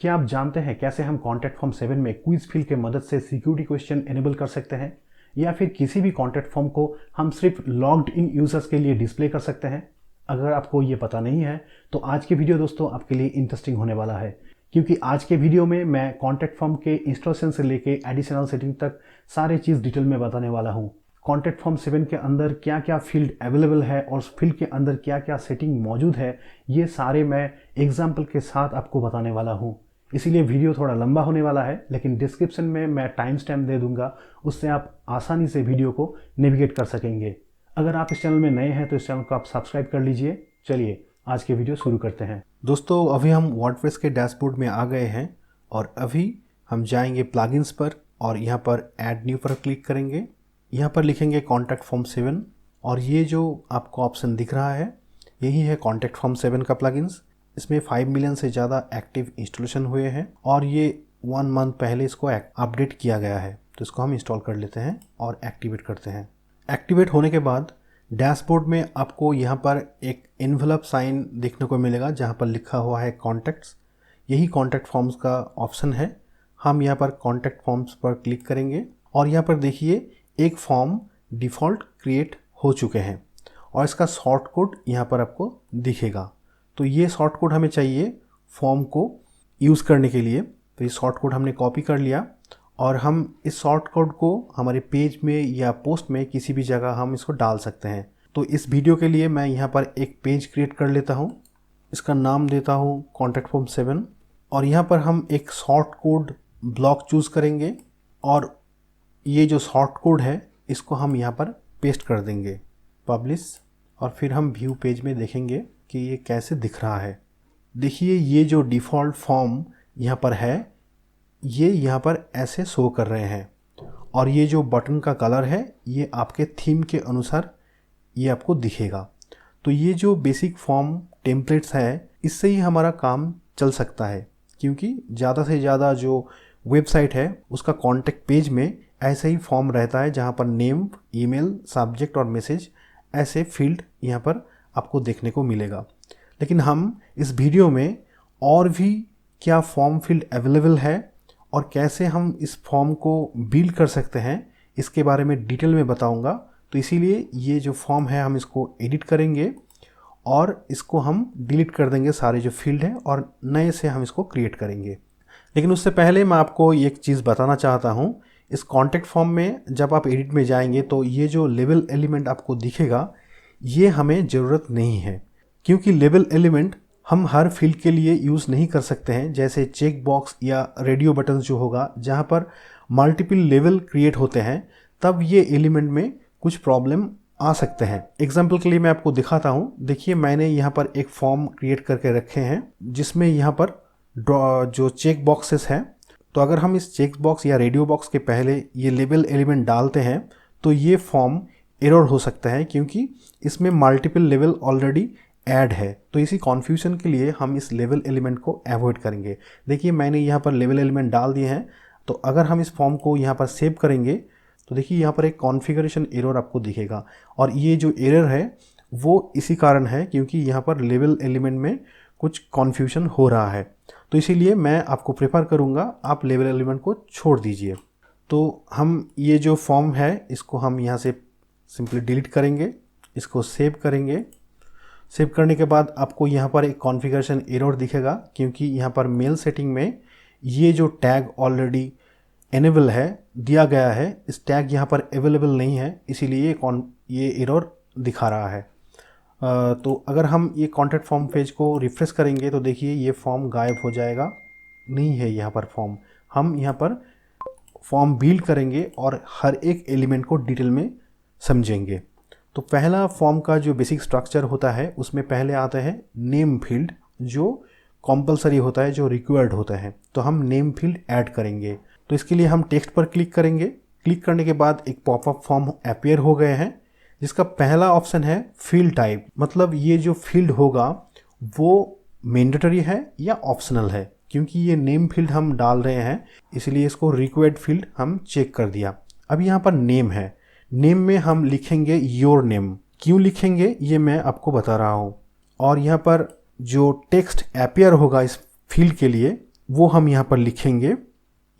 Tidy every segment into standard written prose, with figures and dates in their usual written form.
क्या आप जानते हैं कैसे हम कॉन्टैक्ट फॉर्म 7 में क्विज फील्ड के मदद से सिक्योरिटी क्वेश्चन एनेबल कर सकते हैं, या फिर किसी भी कॉन्टैक्ट फॉर्म को हम सिर्फ लॉग्ड इन यूजर्स के लिए डिस्प्ले कर सकते हैं? अगर आपको ये पता नहीं है तो आज के वीडियो दोस्तों आपके लिए इंटरेस्टिंग होने वाला है, क्योंकि आज के वीडियो में मैं कॉन्टैक्ट फॉर्म के इंस्टॉलेशन से लेके एडिशनल सेटिंग तक सारे चीज़ डिटेल में बताने वाला हूँ। कॉन्टैक्ट फॉर्म 7 के अंदर क्या क्या फील्ड अवेलेबल है और उस फील्ड के अंदर क्या क्या सेटिंग मौजूद है, ये सारे मैं एग्जाम्पल के साथ आपको बताने वाला हूँ। इसीलिए वीडियो थोड़ा लंबा होने वाला है, लेकिन डिस्क्रिप्शन में मैं टाइम स्टैम्प दे दूंगा, उससे आप आसानी से वीडियो को नेविगेट कर सकेंगे। अगर आप इस चैनल में नए हैं तो इस चैनल को आप सब्सक्राइब कर लीजिए। चलिए आज के वीडियो शुरू करते हैं। दोस्तों अभी हम वर्डप्रेस के डैशबोर्ड में आ गए हैं और अभी हम जाएंगे प्लगइन्स पर और यहाँ पर ऐड न्यू पर क्लिक करेंगे। यहाँ पर लिखेंगे कॉन्टैक्ट फॉर्म 7 और ये जो आपको ऑप्शन दिख रहा है यही है कॉन्टैक्ट फॉर्म 7 का प्लगइन्स। इसमें 5 मिलियन से ज़्यादा एक्टिव इंस्टॉलेशन हुए हैं और ये 1 मंथ पहले इसको अपडेट किया गया है, तो इसको हम इंस्टॉल कर लेते हैं और एक्टिवेट करते हैं। एक्टिवेट होने के बाद डैशबोर्ड में आपको यहाँ पर एक एनवेलप साइन देखने को मिलेगा जहाँ पर लिखा हुआ है कॉन्टैक्ट्स। यही कॉन्टैक्ट फॉर्म्स का ऑप्शन है। हम यहाँ पर कॉन्टैक्ट फॉर्म्स पर क्लिक करेंगे और यहाँ पर देखिए एक फॉर्म डिफ़ॉल्ट क्रिएट हो चुके हैं और इसका शॉर्ट कोड यहाँ पर आपको दिखेगा। तो ये शॉर्ट कोड हमें चाहिए फॉर्म को यूज़ करने के लिए, तो ये शॉर्ट कोड हमने कॉपी कर लिया और हम इस शॉर्ट कोड को हमारे पेज में या पोस्ट में किसी भी जगह हम इसको डाल सकते हैं। तो इस वीडियो के लिए मैं यहाँ पर एक पेज क्रिएट कर लेता हूँ, इसका नाम देता हूँ कॉन्टैक्ट फॉर्म 7 और यहाँ पर हम एक शॉर्ट कोड ब्लॉक चूज़ करेंगे और ये जो शॉर्ट कोड है इसको हम यहाँ पर पेस्ट कर देंगे, पब्लिश, और फिर हम व्यू पेज में देखेंगे कि ये कैसे दिख रहा है। देखिए ये जो डिफ़ॉल्ट फॉर्म यहाँ पर है ये यहाँ पर ऐसे शो कर रहे हैं और ये जो बटन का कलर है ये आपके थीम के अनुसार ये आपको दिखेगा। तो ये जो बेसिक फॉर्म टेम्पलेट्स है इससे ही हमारा काम चल सकता है, क्योंकि ज़्यादा से ज़्यादा जो वेबसाइट है उसका कॉन्टैक्ट पेज में ऐसा ही फॉर्म रहता है जहाँ पर नेम, ईमेल, सब्जेक्ट और मैसेज ऐसे फील्ड यहाँ पर आपको देखने को मिलेगा। लेकिन हम इस वीडियो में और भी क्या फॉर्म फील्ड अवेलेबल है और कैसे हम इस फॉर्म को बिल्ड कर सकते हैं इसके बारे में डिटेल में बताऊंगा। तो इसीलिए ये जो फॉर्म है हम इसको एडिट करेंगे और इसको हम डिलीट कर देंगे सारे जो फील्ड है और नए से हम इसको क्रिएट करेंगे। लेकिन उससे पहले मैं आपको एक चीज़ बताना चाहता हूँ। इस कॉन्टैक्ट फॉर्म में जब आप एडिट में जाएंगे तो ये जो लेबल एलिमेंट आपको दिखेगा ये हमें ज़रूरत नहीं है, क्योंकि लेबल एलिमेंट हम हर फील्ड के लिए यूज़ नहीं कर सकते हैं। जैसे चेक बॉक्स या रेडियो बटन जो होगा जहाँ पर मल्टीपल लेवल क्रिएट होते हैं तब ये एलिमेंट में कुछ प्रॉब्लम आ सकते हैं। एग्जाम्पल के लिए मैं आपको दिखाता हूँ। देखिए मैंने यहाँ पर एक फॉर्म क्रिएट करके रखे हैं जिसमें यहाँ पर जो चेक बॉक्सेस हैं, तो अगर हम इस चेक बॉक्स या रेडियो बॉक्स के पहले ये लेबल एलिमेंट डालते हैं तो ये फॉर्म एरर हो सकता है, क्योंकि इसमें मल्टीपल लेवल ऑलरेडी ऐड है। तो इसी कॉन्फ्यूजन के लिए हम इस लेवल एलिमेंट को अवॉइड करेंगे। देखिए मैंने यहाँ पर लेवल एलिमेंट डाल दिए हैं। तो अगर हम इस फॉर्म को यहाँ पर सेव करेंगे तो देखिए यहाँ पर एक कॉन्फ़िगरेशन एरर आपको दिखेगा और ये जो एरर है वो इसी कारण है क्योंकि यहाँ पर लेवल एलिमेंट में कुछ कॉन्फ्यूजन हो रहा है। तो इसीलिए मैं आपको प्रेफर करूँगा आप लेवल एलिमेंट को छोड़ दीजिए। तो हम ये जो फॉर्म है इसको हम यहाँ से सिंपली डिलीट करेंगे, इसको सेव करेंगे। सेव करने के बाद आपको यहाँ पर एक कॉन्फ़िगरेशन एरर दिखेगा, क्योंकि यहाँ पर मेल सेटिंग में ये जो टैग ऑलरेडी एनेबल है दिया गया है, इस टैग यहाँ पर अवेलेबल नहीं है, इसीलिए ये एरर दिखा रहा है। तो अगर हम ये कॉन्टैक्ट फॉर्म पेज को रिफ्रेश करेंगे तो देखिए ये फॉर्म गायब हो जाएगा, नहीं है यहाँ पर फॉर्म। हम यहाँ पर फॉर्म बिल्ड करेंगे और हर एक एलिमेंट को डिटेल में समझेंगे। तो पहला फॉर्म का जो बेसिक स्ट्रक्चर होता है उसमें पहले आता है नेम फील्ड, जो कंपलसरी होता है, जो रिक्वायर्ड होता है। तो हम नेम फील्ड ऐड करेंगे। तो इसके लिए हम टेक्स्ट पर क्लिक करेंगे। क्लिक करने के बाद एक पॉपअप फॉर्म अपीयर हो गए हैं जिसका पहला ऑप्शन है फील्ड टाइप, मतलब ये जो फील्ड होगा वो मैंडेटरी है या ऑप्शनल है। क्योंकि ये नेम फील्ड हम डाल रहे हैं इसलिए इसको रिक्वायर्ड फील्ड हम चेक कर दिया। अब यहाँ पर नेम है, नेम में हम लिखेंगे योर नेम। क्यों लिखेंगे ये मैं आपको बता रहा हूँ। और यहाँ पर जो टेक्स्ट अपीयर होगा इस फील्ड के लिए वो हम यहाँ पर लिखेंगे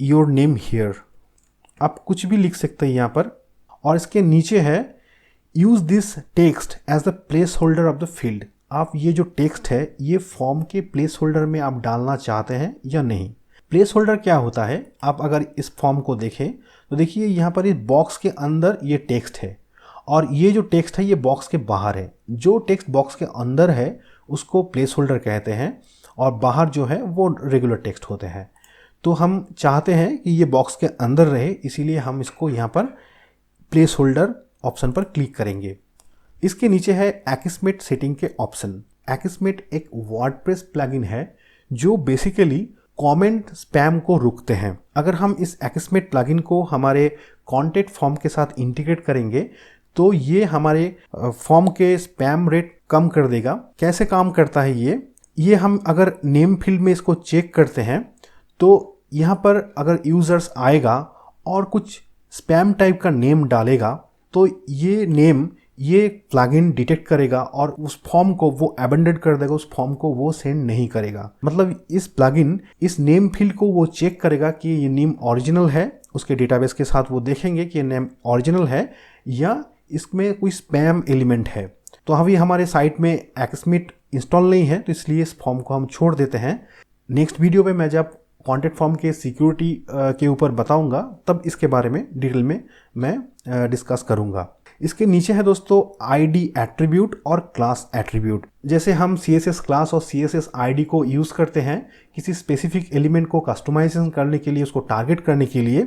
योर नेम हियर। आप कुछ भी लिख सकते हैं यहाँ पर। और इसके नीचे है use this text as the placeholder of the field. आप ये जो टेक्स्ट है ये फॉर्म के प्लेस होल्डर में आप डालना चाहते हैं या नहीं। प्लेस होल्डर क्या होता है, आप अगर इस फॉर्म को देखें तो देखिए यहाँ पर इस बॉक्स के अंदर ये टेक्स्ट है और ये जो टेक्स्ट है ये बॉक्स के बाहर है। जो टेक्स्ट बॉक्स के अंदर है उसको प्लेस होल्डर कहते हैं और बाहर जो है वो रेगुलर टेक्स्ट होते हैं। तो हम चाहते हैं कि ये बॉक्स के अंदर रहे, इसीलिए हम इसको यहाँ पर प्लेस होल्डर ऑप्शन पर क्लिक करेंगे। इसके नीचे है एक्समेट सेटिंग के ऑप्शन। एक्समेट एक वर्डप्रेस प्लगइन है जो बेसिकली कमेंट स्पैम को रोकते हैं। अगर हम इस एक्समेट प्लगइन को हमारे कॉन्टैक्ट फॉर्म के साथ इंटीग्रेट करेंगे तो ये हमारे फॉर्म के स्पैम रेट कम कर देगा। कैसे काम करता है ये हम अगर नेम फील्ड में इसको चेक करते हैं तो यहाँ पर अगर यूज़र्स आएगा और कुछ स्पैम टाइप का नेम डालेगा तो ये नेम ये प्लगइन डिटेक्ट करेगा और उस फॉर्म को वो अबेंडन कर देगा, उस फॉर्म को वो सेंड नहीं करेगा। मतलब इस प्लगइन इस नेम फील्ड को वो चेक करेगा कि ये नेम ओरिजिनल है, उसके डेटाबेस के साथ वो देखेंगे कि ये नेम ओरिजिनल है या इसमें कोई स्पैम एलिमेंट है। तो अभी हमारे साइट में एक्समेट इंस्टॉल नहीं है तो इसलिए इस फॉर्म को हम छोड़ देते हैं। नेक्स्ट वीडियो में मैं जब कॉन्टैक्ट फॉर्म के सिक्योरिटी के ऊपर बताऊंगा तब इसके बारे में डिटेल में मैं डिस्कस करूंगा। इसके नीचे है दोस्तों आईडी एट्रीब्यूट और क्लास एट्रीब्यूट। जैसे हम CSS क्लास और CSS आईडी को यूज़ करते हैं किसी स्पेसिफिक एलिमेंट को कस्टमाइजेशन करने के लिए, उसको टारगेट करने के लिए,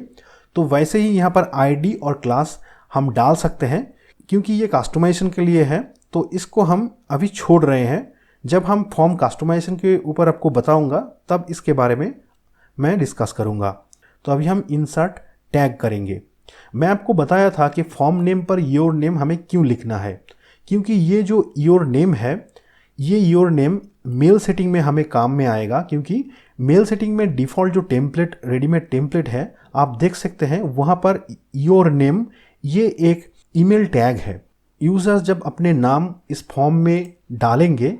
तो वैसे ही यहाँ पर आईडी और क्लास हम डाल सकते हैं। क्योंकि ये कस्टमाइजेशन के लिए है तो इसको हम अभी छोड़ रहे हैं। जब हम फॉर्म कस्टमाइजेशन के ऊपर आपको बताऊंगा तब इसके बारे में मैं डिस्कस करूंगा। तो अभी हम इंसर्ट टैग करेंगे। मैं आपको बताया था कि form name per your name हमें क्यों लिखना है, क्योंकि ये जो योर नेम है ये योर नेम मेल सेटिंग में हमें काम में आएगा। क्योंकि मेल सेटिंग में डिफ़ॉल्ट जो टेम्पलेट रेडीमेड टेम्पलेट है आप देख सकते हैं वहाँ पर योर नेम ये एक ईमेल टैग है। यूज़र्स जब अपने नाम इस फॉर्म में डालेंगे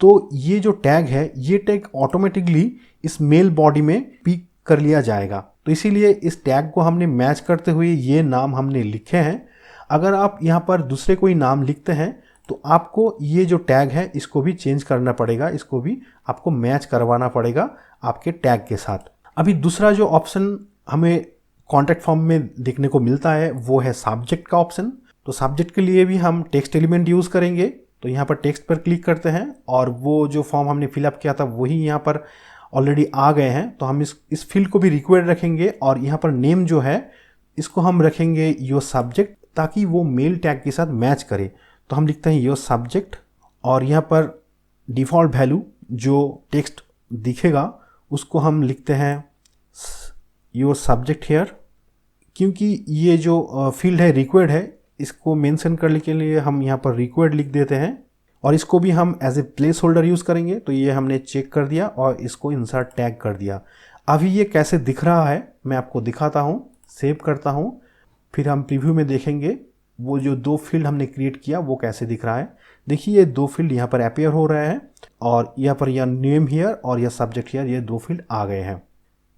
तो ये जो टैग है ये टैग ऑटोमेटिकली इस मेल बॉडी में पिक कर लिया जाएगा। तो इसीलिए इस टैग को हमने मैच करते हुए ये नाम हमने लिखे हैं। अगर आप यहाँ पर दूसरे कोई नाम लिखते हैं तो आपको ये जो टैग है इसको भी चेंज करना पड़ेगा, इसको भी आपको मैच करवाना पड़ेगा आपके टैग के साथ। अभी दूसरा जो ऑप्शन हमें कॉन्टैक्ट फॉर्म में देखने को मिलता है वो है सब्जेक्ट का ऑप्शन। तो सब्जेक्ट के लिए भी हम टेक्स्ट एलिमेंट यूज़ करेंगे। तो यहाँ पर टेक्स्ट पर क्लिक करते हैं और वो जो फॉर्म हमने फिलअप किया था वही यहाँ पर ऑलरेडी आ गए हैं। तो हम इस फील्ड को भी रिक्वायर्ड रखेंगे और यहाँ पर नेम जो है इसको हम रखेंगे योर सब्जेक्ट ताकि वो मेल टैग के साथ मैच करे। तो हम लिखते हैं योर सब्जेक्ट और यहाँ पर डिफ़ॉल्ट वैल्यू जो टेक्स्ट दिखेगा उसको हम लिखते हैं योर सब्जेक्ट हेयर। क्योंकि ये जो फील्ड है रिक्वायर्ड है इसको मेंशन करने के लिए हम यहाँ पर रिक्वायर्ड लिख देते हैं और इसको भी हम as a placeholder use करेंगे। तो ये हमने चेक कर दिया और इसको इंसर्ट टैग कर दिया। अभी ये कैसे दिख रहा है मैं आपको दिखाता हूँ। सेव करता हूँ, फिर हम प्रीव्यू में देखेंगे वो जो दो फील्ड हमने क्रिएट किया वो कैसे दिख रहा है। देखिए ये दो फील्ड यहाँ पर अपेयर हो रहे हैं और यहाँ पर यह नेम हियर और यह सब्जेक्ट हियर, ये दो फील्ड आ गए हैं।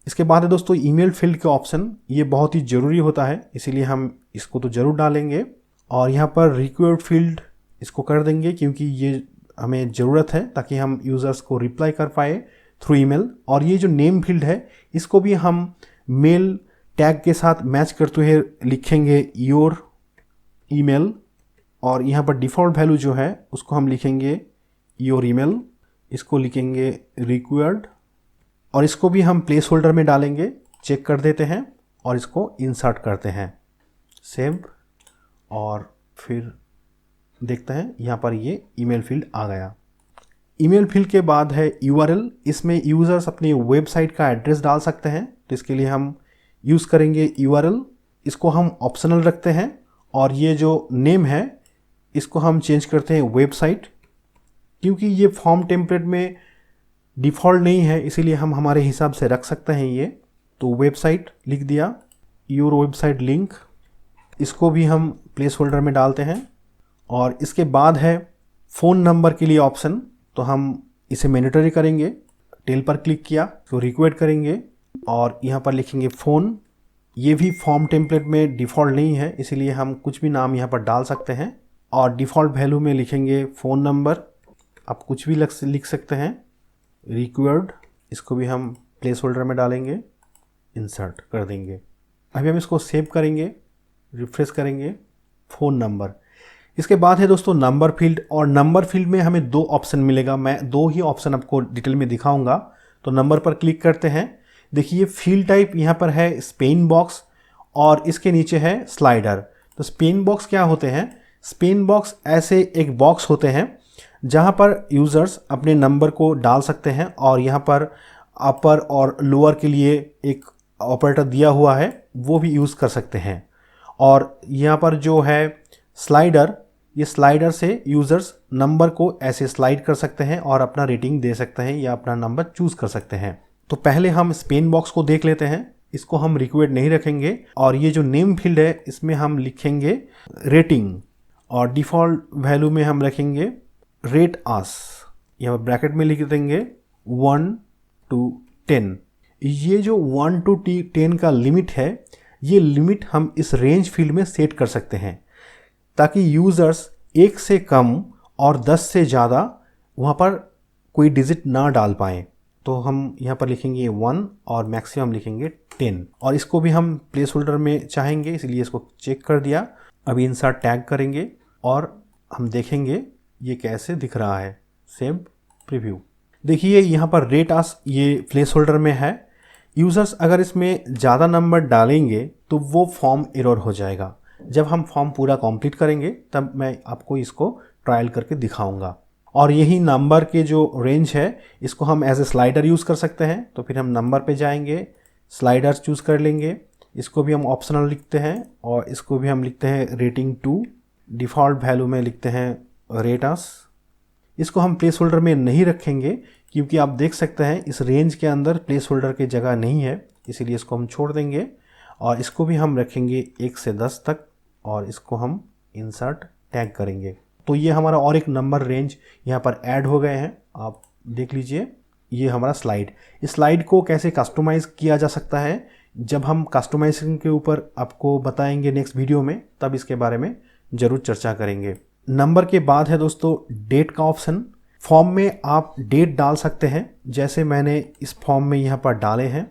इसके बाद है दोस्तों ईमेल फील्ड के ऑप्शन। ये बहुत ही ज़रूरी होता है इसीलिए हम इसको तो ज़रूर डालेंगे और यहाँ पर रिक्वायर्ड फील्ड इसको कर देंगे क्योंकि ये हमें ज़रूरत है ताकि हम यूज़र्स को रिप्लाई कर पाए थ्रू ईमेल। और ये जो नेम फील्ड है इसको भी हम मेल टैग के साथ मैच करते हुए लिखेंगे योर ईमेल और यहाँ पर डिफ़ॉल्ट वैल्यू जो है उसको हम लिखेंगे योर ईमेल, इसको लिखेंगे रिक्वायर्ड और इसको भी हम प्लेस होल्डर में डालेंगे। चेक कर देते हैं और इसको इंसर्ट करते हैं, सेव और फिर देखते हैं यहाँ पर ये ईमेल फील्ड आ गया। ईमेल फील्ड के बाद है URL। इसमें यूज़र्स अपनी वेबसाइट का एड्रेस डाल सकते हैं तो इसके लिए हम यूज़ करेंगे URL। इसको हम ऑप्शनल रखते हैं और ये जो नेम है इसको हम चेंज करते हैं वेबसाइट। क्योंकि ये फॉर्म टेम्पलेट में डिफ़ॉल्ट नहीं है इसीलिए हम हमारे हिसाब से रख सकते हैं ये। तो वेबसाइट लिख दिया, योर वेबसाइट लिंक, इसको भी हम प्लेस होल्डर में डालते हैं। और इसके बाद है फ़ोन नंबर के लिए ऑप्शन, तो हम इसे मैंडेटरी करेंगे। टेल पर क्लिक किया, तो रिक्वेस्ट करेंगे और यहाँ पर लिखेंगे फ़ोन। ये भी फॉर्म टेम्पलेट में डिफ़ॉल्ट नहीं है, इसीलिए हम कुछ भी नाम यहाँ पर डाल सकते हैं और डिफ़ॉल्ट वैल्यू में लिखेंगे फ़ोन नंबर। आप कुछ भी लिख सकते हैं। रिक्वायर्ड, इसको भी हम प्लेस होल्डर में डालेंगे, इंसर्ट कर देंगे। अभी हम इसको सेव करेंगे, रिफ्रेश करेंगे, फ़ोन नंबर। इसके बाद है दोस्तों नंबर फील्ड, और नंबर फील्ड में हमें 2 ऑप्शन मिलेगा। मैं 2 ही ऑप्शन आपको डिटेल में दिखाऊंगा। तो नंबर पर क्लिक करते हैं। देखिए फील्ड टाइप यहाँ पर है स्पेन बॉक्स और इसके नीचे है स्लाइडर। तो स्पेन बॉक्स क्या होते हैं? स्पेन बॉक्स ऐसे एक बॉक्स होते हैं जहाँ पर यूज़र्स अपने नंबर को डाल सकते हैं और यहाँ पर अपर और लोअर के लिए एक ऑपरेटर दिया हुआ है, वो भी यूज़ कर सकते हैं। और यहाँ पर जो है स्लाइडर, ये स्लाइडर से यूज़र्स नंबर को ऐसे स्लाइड कर सकते हैं और अपना रेटिंग दे सकते हैं या अपना नंबर चूज़ कर सकते हैं। तो पहले हम स्पेन बॉक्स को देख लेते हैं। इसको हम रिक्वेस्ट नहीं रखेंगे और ये जो नेम फील्ड है इसमें हम लिखेंगे रेटिंग और डिफ़ॉल्ट वैल्यू में हम रखेंगे रेट आस। यहाँ पर ब्रैकेट में लिख देंगे 1 to 10। ये जो 1 to 10 का लिमिट है, ये लिमिट हम इस रेंज फील्ड में सेट कर सकते हैं ताकि यूज़र्स 1 से कम और 10 से ज़्यादा वहाँ पर कोई डिजिट ना डाल पाएँ। तो हम यहाँ पर लिखेंगे 1 और मैक्सिमम लिखेंगे 10 और इसको भी हम प्लेस होल्डर में चाहेंगे, इसलिए इसको चेक कर दिया। अभी इंसर्ट टैग करेंगे और हम देखेंगे ये कैसे दिख रहा है। Save preview. देखिए यहाँ पर रेट आस ये प्लेस होल्डर में है। यूज़र्स अगर इसमें ज़्यादा नंबर डालेंगे तो वो फॉर्म एरर हो जाएगा। जब हम फॉर्म पूरा कंप्लीट करेंगे तब मैं आपको इसको ट्रायल करके दिखाऊंगा। और यही नंबर के जो रेंज है इसको हम एज ए स्लाइडर यूज़ कर सकते हैं। तो फिर हम नंबर पे जाएंगे, स्लाइडर चूज़ कर लेंगे। इसको भी हम ऑप्शनल लिखते हैं और इसको भी हम लिखते हैं रेटिंग 2। डिफ़ॉल्ट वैल्यू में लिखते हैं रेट आस। इसको हम प्लेस होल्डर में नहीं रखेंगे क्योंकि आप देख सकते हैं इस रेंज के अंदर प्लेस होल्डर की जगह नहीं है, इसीलिए इसको हम छोड़ देंगे। और इसको भी हम रखेंगे 1 से 10 तक और इसको हम इंसर्ट टैग करेंगे। तो ये हमारा और एक नंबर रेंज यहाँ पर ऐड हो गए हैं। आप देख लीजिए ये हमारा स्लाइड। इस स्लाइड को कैसे कस्टमाइज़ किया जा सकता है, जब हम कस्टमाइजेशन के ऊपर आपको बताएंगे नेक्स्ट वीडियो में, तब इसके बारे में ज़रूर चर्चा करेंगे। नंबर के बाद है दोस्तों डेट का ऑप्शन। फॉर्म में आप डेट डाल सकते हैं, जैसे मैंने इस फॉर्म में यहाँ पर डाले हैं।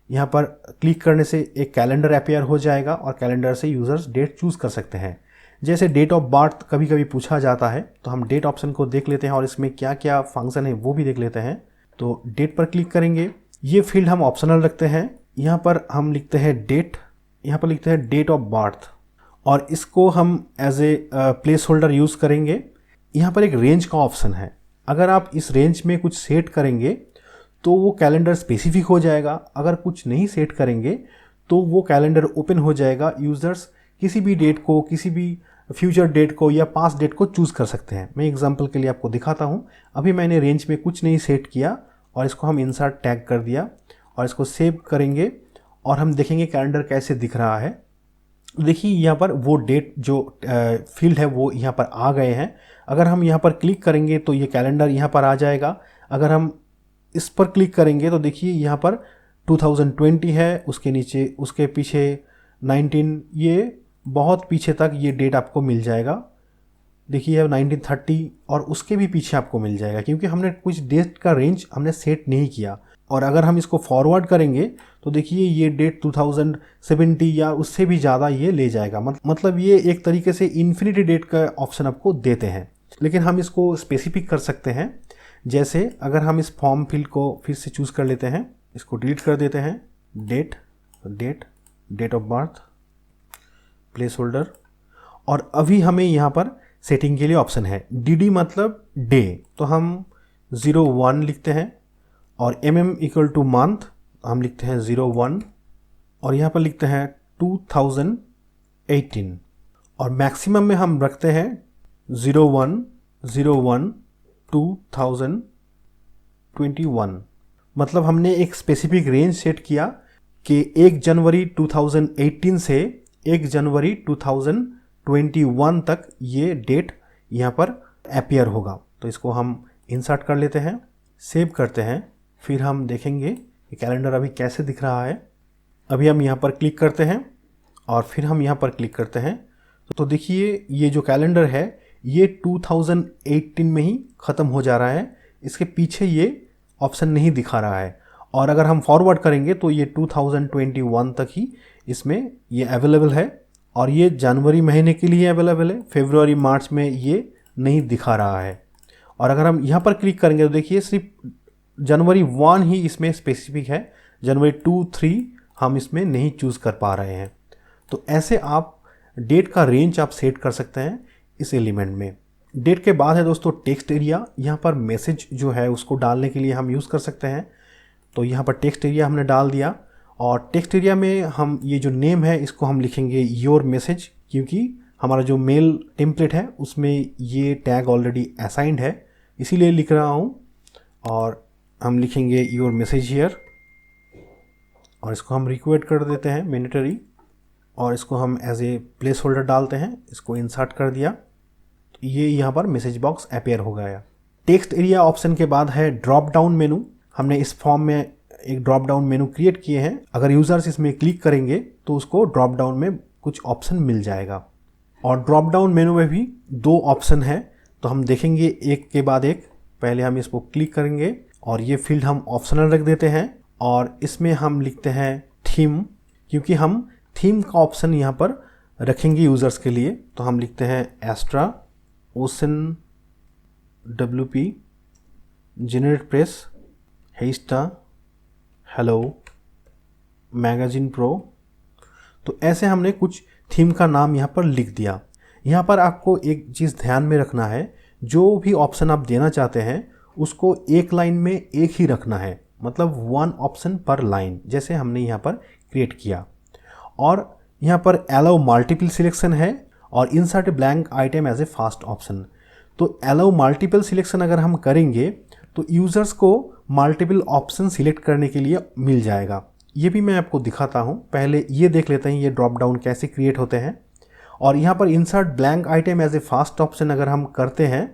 यहाँ पर क्लिक करने से एक कैलेंडर अपीयर हो जाएगा और कैलेंडर से यूज़र्स डेट चूज़ कर सकते हैं। जैसे डेट ऑफ बर्थ कभी कभी पूछा जाता है, तो हम डेट ऑप्शन को देख लेते हैं और इसमें क्या क्या फंक्शन है वो भी देख लेते हैं। तो डेट पर क्लिक करेंगे। ये फील्ड हम ऑप्शनल रखते हैं। यहाँ पर हम लिखते हैं डेट, यहाँ पर लिखते हैं डेट ऑफ बर्थ और इसको हम as a placeholder use करेंगे। यहाँ पर एक रेंज का ऑप्शन है। अगर आप इस रेंज में कुछ सेट करेंगे तो वो कैलेंडर स्पेसिफिक हो जाएगा। अगर कुछ नहीं सेट करेंगे तो वो कैलेंडर ओपन हो जाएगा। यूज़र्स किसी भी डेट को, किसी भी फ्यूचर डेट को या पास्ट डेट को चूज़ कर सकते हैं। मैं एग्जांपल के लिए आपको दिखाता हूँ। अभी मैंने रेंज में कुछ नहीं सेट किया और इसको हम इंसर्ट टैग कर दिया और इसको सेव करेंगे और हम देखेंगे कैलेंडर कैसे दिख रहा है। देखिए यहाँ पर वो डेट जो फील्ड है वो यहाँ पर आ गए हैं। अगर हम यहाँ पर क्लिक करेंगे तो ये कैलेंडर यहाँ पर आ जाएगा। अगर हम इस पर क्लिक करेंगे तो देखिए यहाँ पर 2020 है, उसके नीचे, उसके पीछे 19, ये बहुत पीछे तक ये डेट आपको मिल जाएगा। देखिए 1930 और उसके भी पीछे आपको मिल जाएगा, क्योंकि हमने कुछ डेट का रेंज हमने सेट नहीं किया। और अगर हम इसको फॉरवर्ड करेंगे तो देखिए ये डेट 2070 या उससे भी ज़्यादा ये ले जाएगा। मतलब ये एक तरीके से इन्फिनिटी डेट का ऑप्शन आपको देते हैं। लेकिन हम इसको स्पेसिफिक कर सकते हैं। जैसे अगर हम इस फॉर्म फील्ड को फिर से चूज़ कर लेते हैं, इसको डिलीट कर देते हैं, date of birth, placeholder, और अभी हमें यहाँ पर सेटिंग के लिए ऑप्शन है डी मतलब डे, तो हम 01 लिखते हैं और इक्वल टू मंथ हम लिखते हैं 01 और यहाँ पर लिखते हैं 2018 और मैक्सिमम में हम रखते हैं 01/01/2021। मतलब हमने एक स्पेसिफिक रेंज सेट किया कि 1 जनवरी 2018 से 1 जनवरी 2021 तक ये डेट यहाँ पर अपीयर होगा। तो इसको हम इंसर्ट कर लेते हैं, सेव करते हैं फिर हम देखेंगे कि कैलेंडर अभी कैसे दिख रहा है। अभी हम यहाँ पर क्लिक करते हैं और फिर हम यहाँ पर क्लिक करते हैं तो देखिए ये जो कैलेंडर है ये 2018 में ही ख़त्म हो जा रहा है, इसके पीछे ये ऑप्शन नहीं दिखा रहा है। और अगर हम फॉरवर्ड करेंगे तो ये 2021 तक ही इसमें ये अवेलेबल है और ये जनवरी महीने के लिए अवेलेबल है, फरवरी मार्च में ये नहीं दिखा रहा है। और अगर हम यहाँ पर क्लिक करेंगे तो देखिए सिर्फ जनवरी 1 ही इसमें स्पेसिफिक है, जनवरी 2, 3 हम इसमें नहीं चूज़ कर पा रहे हैं। तो ऐसे आप डेट का रेंज आप सेट कर सकते हैं इस एलिमेंट में। डेट के बाद है दोस्तों टेक्स्ट एरिया। यहाँ पर मैसेज जो है उसको डालने के लिए हम यूज़ कर सकते हैं। तो यहाँ पर टेक्स्ट एरिया हमने डाल दिया और टेक्स्ट एरिया में हम ये जो नेम है इसको हम लिखेंगे योर मैसेज, क्योंकि हमारा जो मेल टेम्पलेट है उसमें ये टैग ऑलरेडी असाइंड है, इसीलिए लिख रहा हूँ। और हम लिखेंगे योर मैसेज हियर और इसको हम रिक्वेस्ट कर देते हैं मैंडेटरी और इसको हम एज ए प्लेस होल्डर डालते हैं, इसको इंसर्ट कर दिया। तो ये यहाँ पर मैसेज बॉक्स अपीयर हो गया। टेक्स्ट एरिया ऑप्शन के बाद है ड्रॉप डाउन मेनू। हमने इस फॉर्म में एक ड्रॉप डाउन मेनू क्रिएट किए हैं। अगर यूज़र्स इसमें क्लिक करेंगे तो उसको ड्रॉप डाउन में कुछ ऑप्शन मिल जाएगा। और ड्रॉप डाउन मेनू में भी 2 ऑप्शन है, तो हम देखेंगे एक के बाद एक। पहले हम इसको क्लिक करेंगे और ये फील्ड हम ऑप्शनल रख देते हैं और इसमें हम लिखते हैं थीम, क्योंकि हम थीम का ऑप्शन यहाँ पर रखेंगे यूज़र्स के लिए। तो हम लिखते हैं Astra, Ocean, WP, GeneratePress, Hestia, Hello, Magazine Pro. तो ऐसे हमने कुछ थीम का नाम यहाँ पर लिख दिया। यहाँ पर आपको एक चीज़ ध्यान में रखना है, जो भी ऑप्शन आप देना चाहते हैं उसको एक लाइन में एक ही रखना है, मतलब 1 ऑप्शन पर लाइन, जैसे हमने यहाँ पर क्रिएट किया। और यहाँ पर अलाउ मल्टीपल सिलेक्शन है और insert blank item as a fast option. तो अलाउ मल्टीपल सिलेक्शन अगर हम करेंगे तो यूज़र्स को मल्टीपल ऑप्शन सिलेक्ट करने के लिए मिल जाएगा। ये भी मैं आपको दिखाता हूँ। पहले ये देख लेते हैं ये ड्रॉप डाउन कैसे क्रिएट होते हैं। और यहाँ पर insert blank item as a fast option अगर हम करते हैं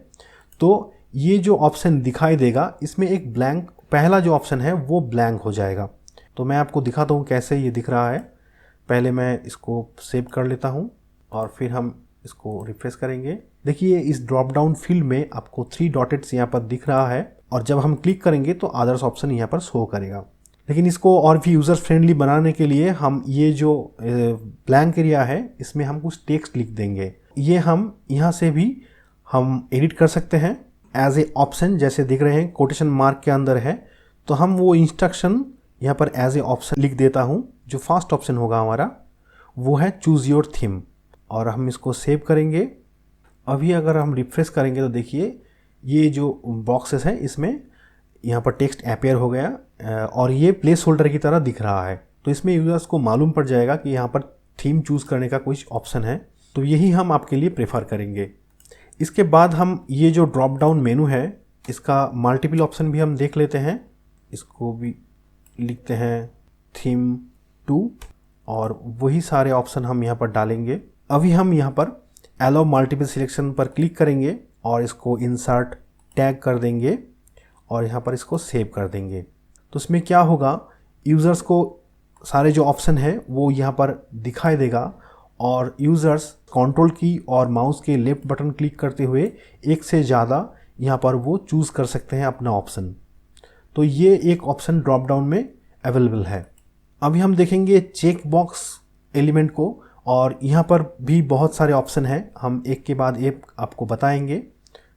तो ये जो ऑप्शन दिखाई देगा इसमें एक ब्लैंक, पहला जो ऑप्शन है वो ब्लैंक हो जाएगा। तो मैं आपको दिखाता हूँ कैसे ये दिख रहा है। पहले मैं इसको सेव कर लेता हूँ और फिर हम इसको रिफ्रेश करेंगे। देखिए इस ड्रॉप डाउन फील्ड में आपको 3 डॉटेट्स यहाँ पर दिख रहा है और जब हम क्लिक करेंगे तो अदर्स ऑप्शन यहाँ पर शो करेगा। लेकिन इसको और भी यूज़र फ्रेंडली बनाने के लिए हम ये जो ब्लैंक एरिया है इसमें हम कुछ टेक्स्ट लिख देंगे। ये हम यहाँ से भी हम एडिट कर सकते हैं एज ए ऑप्शन, जैसे दिख रहे हैं कोटेशन मार्क के अंदर है। तो हम वो इंस्ट्रक्शन यहाँ पर एज ए ऑप्शन लिख देता हूँ। जो फर्स्ट ऑप्शन होगा हमारा वो है चूज़ योर थीम और हम इसको सेव करेंगे। अभी अगर हम रिफ्रेश करेंगे तो देखिए ये जो बॉक्सेस हैं इसमें यहाँ पर टेक्स्ट अपीयर हो गया और ये प्लेस होल्डर की तरह दिख रहा है। तो इसमें यूज़र्स को मालूम पड़ जाएगा कि यहाँ पर थीम चूज़ करने का कुछ ऑप्शन है, तो यही हम आपके लिए प्रेफर करेंगे। इसके बाद हम ये जो ड्रॉप डाउन मेनू है इसका मल्टीपल ऑप्शन भी हम देख लेते हैं। इसको भी लिखते हैं थीम 2 और वही सारे ऑप्शन हम यहाँ पर डालेंगे। अभी हम यहाँ पर अलाउ मल्टीपल सिलेक्शन पर क्लिक करेंगे और इसको इंसर्ट टैग कर देंगे और यहाँ पर इसको सेव कर देंगे। तो इसमें क्या होगा, यूज़र्स को सारे जो ऑप्शन है वो यहाँ पर दिखाई देगा और यूज़र्स कंट्रोल की और माउस के लेफ्ट बटन क्लिक करते हुए एक से ज़्यादा यहाँ पर वो चूज़ कर सकते हैं अपना ऑप्शन। तो ये एक ऑप्शन ड्रॉप डाउन में अवेलेबल है। अभी हम देखेंगे चेक बॉक्स एलिमेंट को और यहाँ पर भी बहुत सारे ऑप्शन हैं, हम एक के बाद एक आपको बताएंगे।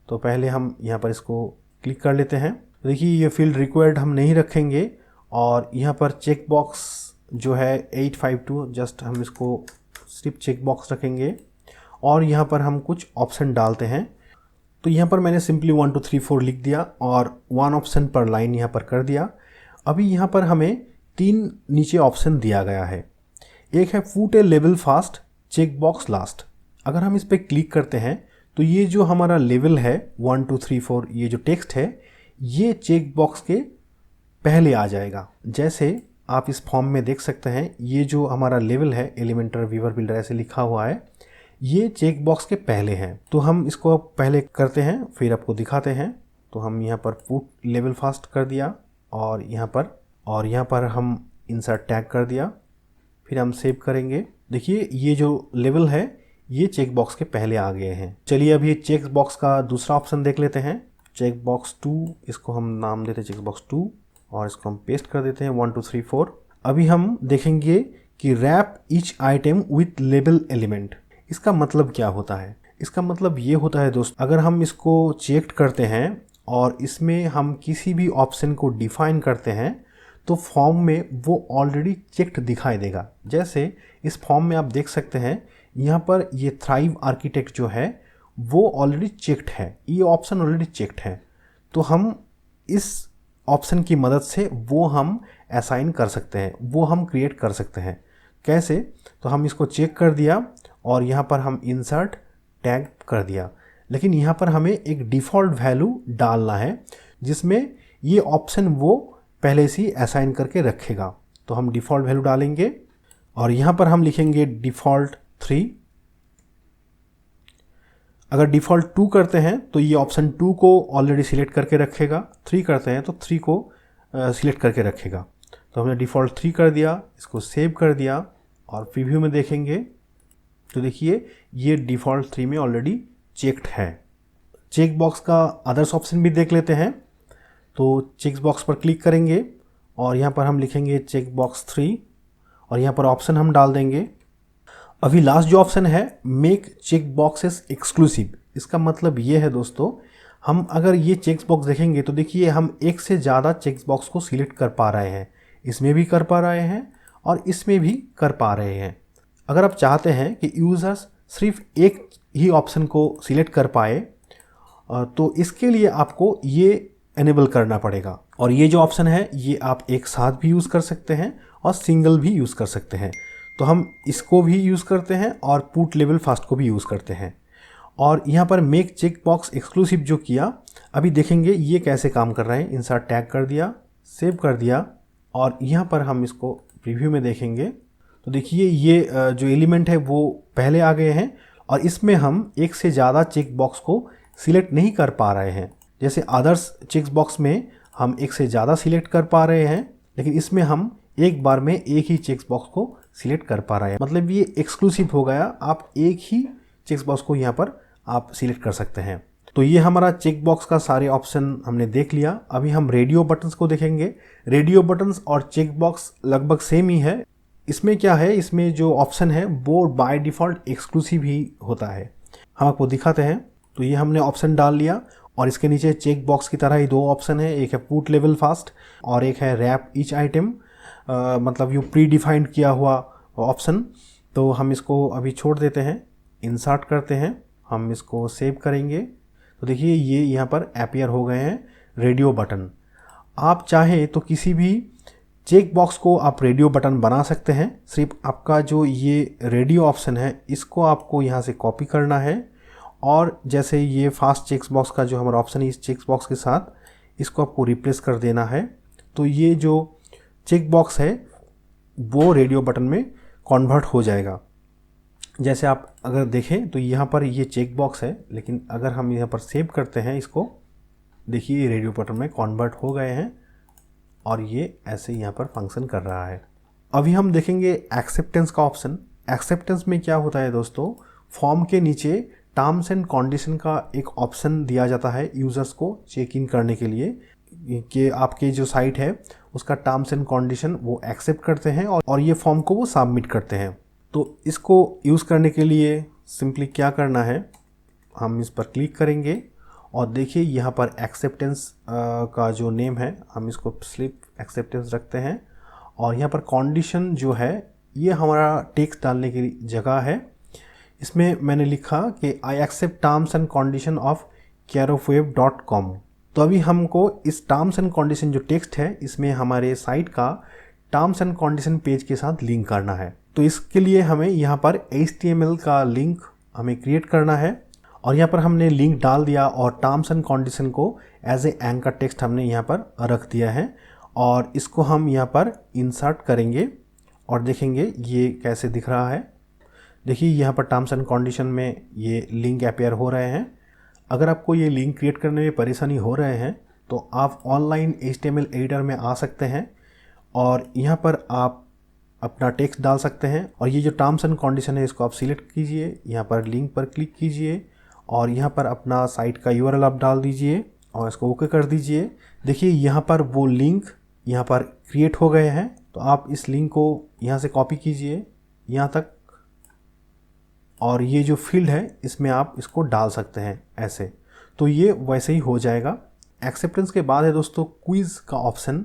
तो पहले हम यहाँ पर इसको क्लिक कर लेते हैं। देखिए ये फील्ड रिक्वायर्ड हम नहीं रखेंगे और यहाँ पर चेक बॉक्स जो है 852, जस्ट हम इसको सिर्फ चेक बॉक्स रखेंगे और यहाँ पर हम कुछ ऑप्शन डालते हैं। तो यहाँ पर मैंने सिंपली 1 2 3 4 लिख दिया और 1 ऑप्शन पर लाइन यहाँ पर कर दिया। अभी यहाँ पर हमें 3 नीचे ऑप्शन दिया गया है। एक है put a level fast, check box last. अगर हम इस पर क्लिक करते हैं तो ये जो हमारा लेवल है 1 2 3 4, ये जो टेक्स्ट है ये चेक बॉक्स के पहले आ जाएगा। जैसे आप इस फॉर्म में देख सकते हैं ये जो हमारा लेवल है एलिमेंटर व्यूअर बिल्डर ऐसे लिखा हुआ है, ये चेक बॉक्स के पहले हैं। तो हम इसको पहले करते हैं फिर आपको दिखाते हैं। तो हम यहाँ पर पुट लेवल फास्ट कर दिया और यहाँ पर हम इंसर्ट टैग कर दिया, फिर हम सेव करेंगे। देखिए ये जो लेवल है ये चेक बॉक्स के पहले आ गए हैं। चलिए अब ये चेक बॉक्स का दूसरा ऑप्शन देख लेते हैं, चेक बॉक्स 2, इसको हम नाम देते हैं चेक बॉक्स 2 और इसको हम पेस्ट कर देते हैं 1 2 3 4। अभी हम देखेंगे कि wrap each item with label element, इसका मतलब क्या होता है। इसका मतलब ये होता है दोस्त, अगर हम इसको चेक करते हैं और इसमें हम किसी भी ऑप्शन को डिफाइन करते हैं तो फॉर्म में वो ऑलरेडी चेक्ड दिखाई देगा। जैसे इस फॉर्म में आप देख सकते हैं यहाँ पर ये थ्राइव आर्किटेक्ट जो है वो ऑलरेडी चेक्ड है, ये ऑप्शन ऑलरेडी चेक्ड है। तो हम इस ऑप्शन की मदद से वो हम असाइन कर सकते हैं, वो हम क्रिएट कर सकते हैं। कैसे? तो हम इसको चेक कर दिया और यहाँ पर हम इंसर्ट टैग कर दिया, लेकिन यहाँ पर हमें एक डिफ़ॉल्ट वैल्यू डालना है जिसमें ये ऑप्शन वो पहले से ही असाइन करके रखेगा। तो हम डिफ़ॉल्ट वैल्यू डालेंगे और यहाँ पर हम लिखेंगे डिफ़ॉल्ट 3। अगर डिफ़ॉल्ट 2 करते हैं तो ये ऑप्शन 2 को ऑलरेडी सिलेक्ट करके रखेगा, 3 करते हैं तो 3 को सिलेक्ट करके रखेगा। तो हमने डिफ़ॉल्ट 3 कर दिया, इसको सेव कर दिया और प्रीव्यू में देखेंगे तो देखिए ये डिफ़ॉल्ट 3 में ऑलरेडी चेक्ड है। चेक बॉक्स का अदर्स ऑप्शन भी देख लेते हैं। तो चेक बॉक्स पर क्लिक करेंगे और यहाँ पर हम लिखेंगे चेक बॉक्स 3 और यहाँ पर ऑप्शन हम डाल देंगे। अभी लास्ट जो ऑप्शन है मेक चेक बॉक्सेस एक्सक्लूसिव, इसका मतलब ये है दोस्तों, हम अगर ये चेक बॉक्स देखेंगे तो देखिए हम एक से ज़्यादा चेक बॉक्स को सिलेक्ट कर पा रहे हैं, इसमें भी कर पा रहे हैं और इसमें भी कर पा रहे हैं। अगर आप चाहते हैं कि यूज़र्स सिर्फ एक ही ऑप्शन को सिलेक्ट कर पाए तो इसके लिए आपको ये एनेबल करना पड़ेगा। और ये जो ऑप्शन है ये आप एक साथ भी यूज़ कर सकते हैं और सिंगल भी यूज़ कर सकते हैं। तो हम इसको भी यूज़ करते हैं और पुट लेवल फास्ट को भी यूज़ करते हैं। और यहाँ पर मेक चेक बॉक्स एक्सक्लूसिव जो किया, अभी देखेंगे ये कैसे काम कर रहा है। इंसर्ट टैग कर दिया, सेव कर दिया और यहाँ पर हम इसको प्रीव्यू में देखेंगे तो देखिए ये जो एलिमेंट है वो पहले आ गए हैं और इसमें हम एक से ज़्यादा चेक बॉक्स को सिलेक्ट नहीं कर पा रहे हैं। जैसे अदर्स चेक बॉक्स में हम एक से ज़्यादा सिलेक्ट कर पा रहे हैं, लेकिन इसमें हम एक बार में एक ही चेक बॉक्स को सिलेक्ट कर पा रहे हैं। मतलब ये एक्सक्लूसिव हो गया, आप एक ही चेक बॉक्स को यहाँ पर आप सिलेक्ट कर सकते हैं। तो ये हमारा चेक बॉक्स का सारे ऑप्शन हमने देख लिया। अभी हम रेडियो बटन्स को देखेंगे। रेडियो बटन्स और चेक बॉक्स लगभग सेम ही है। इसमें क्या है, इसमें जो ऑप्शन है वो बाय डिफ़ॉल्ट एक्सक्लूसिव ही होता है। हम आपको दिखाते हैं। तो ये हमने ऑप्शन डाल लिया और इसके नीचे चेक बॉक्स की तरह ही दो ऑप्शन है, एक है पुट लेवल फास्ट और एक है रैप ईच आइटम, मतलब यू प्री डिफाइंड किया हुआ ऑप्शन। तो हम इसको अभी छोड़ देते हैं, इंसर्ट करते हैं, हम इसको सेव करेंगे तो देखिए ये यहाँ पर अपीयर हो गए हैं रेडियो बटन। आप चाहें तो किसी भी चेक बॉक्स को आप रेडियो बटन बना सकते हैं। सिर्फ आपका जो ये रेडियो ऑप्शन है इसको आपको यहाँ से कॉपी करना है और जैसे ये फास्ट चेक बॉक्स का जो हमारा ऑप्शन है इस चेक बॉक्स के साथ इसको आपको रिप्लेस कर देना है। तो ये जो चेक बॉक्स है वो रेडियो बटन में कन्वर्ट हो जाएगा। जैसे आप अगर देखें तो यहाँ पर ये चेक बॉक्स है, लेकिन अगर हम यहाँ पर सेव करते हैं इसको, देखिए ये रेडियो बटन में कन्वर्ट हो गए हैं और ये ऐसे यहाँ पर फंक्शन कर रहा है। अभी हम देखेंगे एक्सेप्टेंस का ऑप्शन। एक्सेप्टेंस में क्या होता है दोस्तों, फॉर्म के नीचे टर्म्स एंड कंडीशन का एक ऑप्शन दिया जाता है यूज़र्स को चेक इन करने के लिए कि आपके जो साइट है उसका टर्म्स एंड कंडीशन वो एक्सेप्ट करते हैं और ये फॉर्म को वो सबमिट करते हैं। तो इसको यूज़ करने के लिए सिंपली क्या करना है, हम इस पर क्लिक करेंगे और देखिए यहाँ पर एक्सेप्टेंस का जो नेम है हम इसको सिर्फ एक्सेप्टेंस रखते हैं और यहाँ पर कंडीशन जो है ये हमारा टेक्स्ट डालने की जगह है। इसमें मैंने लिखा कि I accept terms and condition of carofweb.com। तो अभी हमको इस टर्म्स एंड कंडीशन जो टेक्स्ट है इसमें हमारे साइट का टर्म्स एंड कंडीशन पेज के साथ लिंक करना है। तो इसके लिए हमें यहाँ पर HTML का लिंक हमें क्रिएट करना है और यहाँ पर हमने लिंक डाल दिया और टर्म्स एंड कंडीशन को एज ए एंकर टेक्स्ट हमने यहाँ पर रख दिया है और इसको हम यहाँ पर इंसर्ट करेंगे और देखेंगे ये कैसे दिख रहा है। देखिए यहाँ पर टर्म्स एंड कंडीशन में ये लिंक अपीयर हो रहे हैं। अगर आपको ये लिंक क्रिएट करने में परेशानी हो रहे हैं तो आप ऑनलाइन HTML एडिटर में आ सकते हैं और यहाँ पर आप अपना टेक्स्ट डाल सकते हैं और ये जो टर्म्स एंड कंडीशन है इसको आप सिलेक्ट कीजिए, यहाँ पर लिंक पर क्लिक कीजिए और यहाँ पर अपना साइट का URL आप डाल दीजिए और इसको ओके कर दीजिए। देखिए यहाँ पर वो लिंक यहाँ पर क्रिएट हो गए हैं। तो आप इस लिंक को यहाँ से कॉपी कीजिए यहाँ तक और ये जो फील्ड है इसमें आप इसको डाल सकते हैं ऐसे, तो ये वैसे ही हो जाएगा। एक्सेप्टेंस के बाद है दोस्तों क्विज़ का ऑप्शन।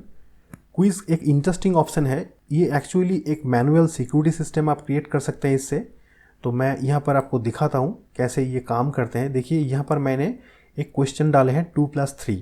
क्विज़ एक इंटरेस्टिंग ऑप्शन है, ये एक्चुअली एक मैनुअल सिक्योरिटी सिस्टम आप क्रिएट कर सकते हैं इससे। तो मैं यहाँ पर आपको दिखाता हूँ कैसे ये काम करते हैं। देखिए यहाँ पर मैंने एक क्वेश्चन डाले हैं 2+3।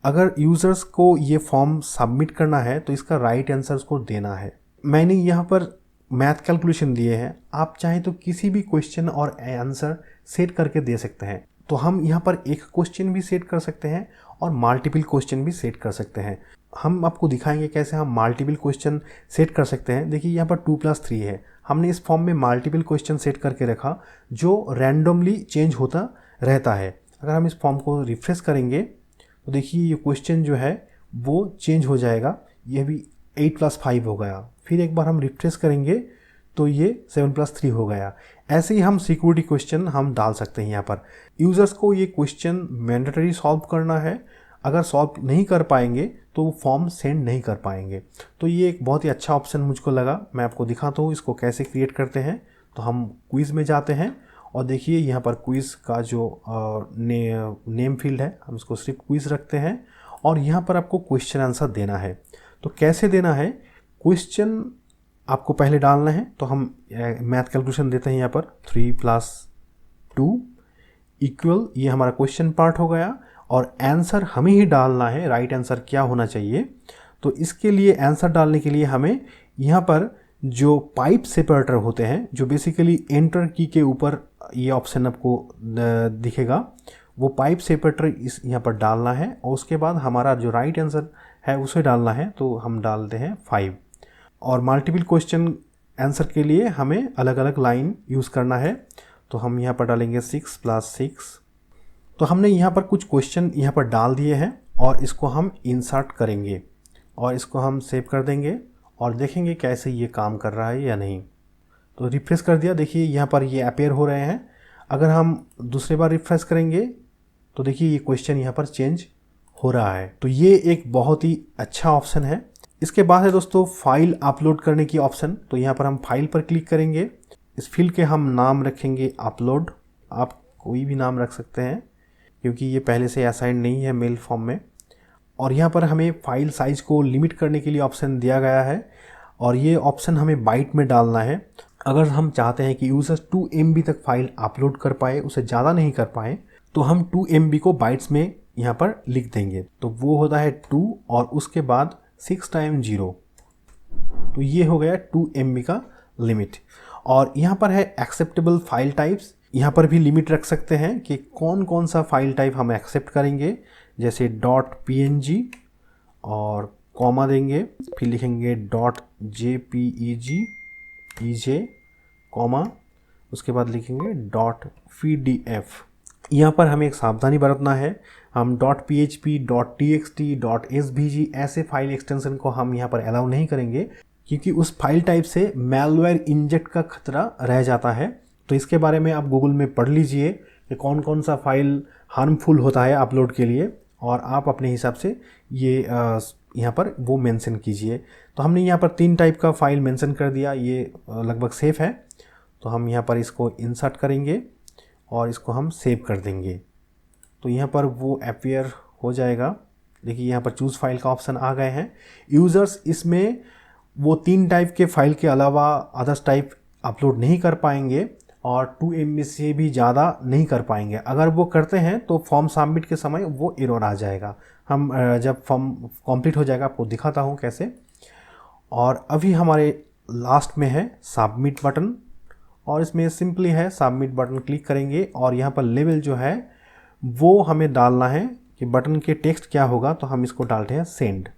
अगर यूज़र्स को ये फॉर्म सबमिट करना है तो इसका राइट आंसर उसको देना है। मैंने यहाँ पर मैथ कैलकुलेशन दिए हैं, आप चाहें तो किसी भी क्वेश्चन और आंसर सेट करके दे सकते हैं। तो हम यहाँ पर एक क्वेश्चन भी सेट कर सकते हैं और मल्टीपल क्वेश्चन भी सेट कर सकते हैं। हम आपको दिखाएंगे कैसे हम मल्टीपल क्वेश्चन सेट कर सकते हैं। देखिए यहाँ पर 2+3 है, हमने इस फॉर्म में मल्टीपल क्वेश्चन सेट करके रखा जो रैंडमली चेंज होता रहता है। अगर हम इस फॉर्म को रिफ्रेश करेंगे तो देखिए ये क्वेश्चन जो है वो चेंज हो जाएगा, ये भी 8+5 हो गया। फिर एक बार हम रिफ्रेश करेंगे तो ये 7+3 हो गया। ऐसे ही हम सिक्योरिटी क्वेश्चन हम डाल सकते हैं। यहाँ पर यूज़र्स को ये क्वेश्चन मैंडेटरी सॉल्व करना है, अगर सॉल्व नहीं कर पाएंगे तो वो फॉर्म सेंड नहीं कर पाएंगे। तो ये एक बहुत ही अच्छा ऑप्शन मुझको लगा। मैं आपको दिखाता हूँ इसको कैसे क्रिएट करते हैं। तो हम क्विज़ में जाते हैं और देखिए यहाँ पर क्विज़ का जो नेम फील्ड है हम इसको सिर्फ क्विज़ रखते हैं और यहाँ पर आपको क्वेश्चन आंसर देना है। तो कैसे देना है, क्वेश्चन आपको पहले डालना है। तो हम मैथ कैलकुलेशन देते हैं यहाँ पर 3+2 इक्वल, ये हमारा क्वेश्चन पार्ट हो गया और आंसर हमें ही डालना है, राइट आंसर क्या होना चाहिए। तो इसके लिए आंसर डालने के लिए हमें यहाँ पर जो पाइप सेपरेटर होते हैं, जो बेसिकली एंटर की के ऊपर ये ऑप्शन आपको दिखेगा, वो पाइप सेपरेटर इस यहाँ पर डालना है और उसके बाद हमारा जो राइट आंसर है उसे डालना है। तो हम डालते हैं 5 और मल्टीपल क्वेश्चन आंसर के लिए हमें अलग अलग लाइन यूज़ करना है। तो हम यहाँ पर डालेंगे 6+6। तो हमने यहाँ पर कुछ क्वेश्चन यहाँ पर डाल दिए हैं और इसको हम इंसर्ट करेंगे और इसको हम सेव कर देंगे और देखेंगे कैसे ये काम कर रहा है या नहीं। तो रिफ्रेश कर दिया, देखिए यहाँ पर ये अपीयर हो रहे हैं। अगर हम दूसरे बार रिफ्रेश करेंगे तो देखिए ये क्वेश्चन यहाँ पर चेंज हो रहा है। तो ये एक बहुत ही अच्छा ऑप्शन है। इसके बाद है दोस्तों फाइल अपलोड करने की ऑप्शन। तो यहाँ पर हम फाइल पर क्लिक करेंगे, इस फील्ड के हम नाम रखेंगे अपलोड। आप कोई भी नाम रख सकते हैं क्योंकि ये पहले से असाइन नहीं है मेल फॉर्म में। और यहाँ पर हमें फाइल साइज़ को लिमिट करने के लिए ऑप्शन दिया गया है और ये ऑप्शन हमें बाइट में डालना है। अगर हम चाहते हैं कि यूज़र्स 2 MB तक फाइल अपलोड कर पाए, उसे ज़्यादा नहीं कर पाए, तो हम 2 MB को बाइट्स में यहाँ पर लिख देंगे। तो वो होता है 2 और उसके बाद 6 टाइम 0। तो ये हो गया 2 MB का लिमिट। और यहाँ पर है एक्सेप्टेबल फाइल टाइप्स, यहाँ पर भी लिमिट रख सकते हैं कि कौन कौन सा फाइल टाइप हम एक्सेप्ट करेंगे, जैसे .png और कॉमा देंगे, फिर लिखेंगे .jpeg कॉमा, उसके बाद लिखेंगे .pdf। यहाँ पर हमें एक सावधानी बरतना है, हम .php, .txt, .svg ऐसे फाइल एक्सटेंशन को हम यहाँ पर अलाउ नहीं करेंगे क्योंकि उस फाइल टाइप से मैलवेयर इंजेक्ट का खतरा रह जाता है। तो इसके बारे में आप गूगल में पढ़ लीजिए कि कौन कौन सा फाइल हार्मफुल होता है अपलोड के लिए और आप अपने हिसाब से ये यहाँ पर वो मेंशन कीजिए। तो हमने यहाँ पर 3 टाइप का फाइल मेंशन कर दिया, ये लगभग सेफ़ है। तो हम यहाँ पर इसको इंसर्ट करेंगे और इसको हम सेव कर देंगे। तो यहाँ पर वो अपीयर हो जाएगा। देखिए यहाँ पर चूज़ फाइल का ऑप्शन आ गए हैं। यूज़र्स इसमें वो 3 टाइप के फाइल के अलावा अदर्स टाइप अपलोड नहीं कर पाएंगे और 2 MB से भी ज़्यादा नहीं कर पाएंगे। अगर वो करते हैं तो फॉर्म सबमिट के समय वो एरर आ जाएगा। हम जब फॉर्म कंप्लीट हो जाएगा आपको दिखाता हूँ कैसे। और अभी हमारे लास्ट में है सबमिट बटन और इसमें सिंपली है सबमिट बटन क्लिक करेंगे और यहाँ पर लेवल जो है वो हमें डालना है कि बटन के टेक्स्ट क्या होगा। तो हम इसको डालते हैं सेंड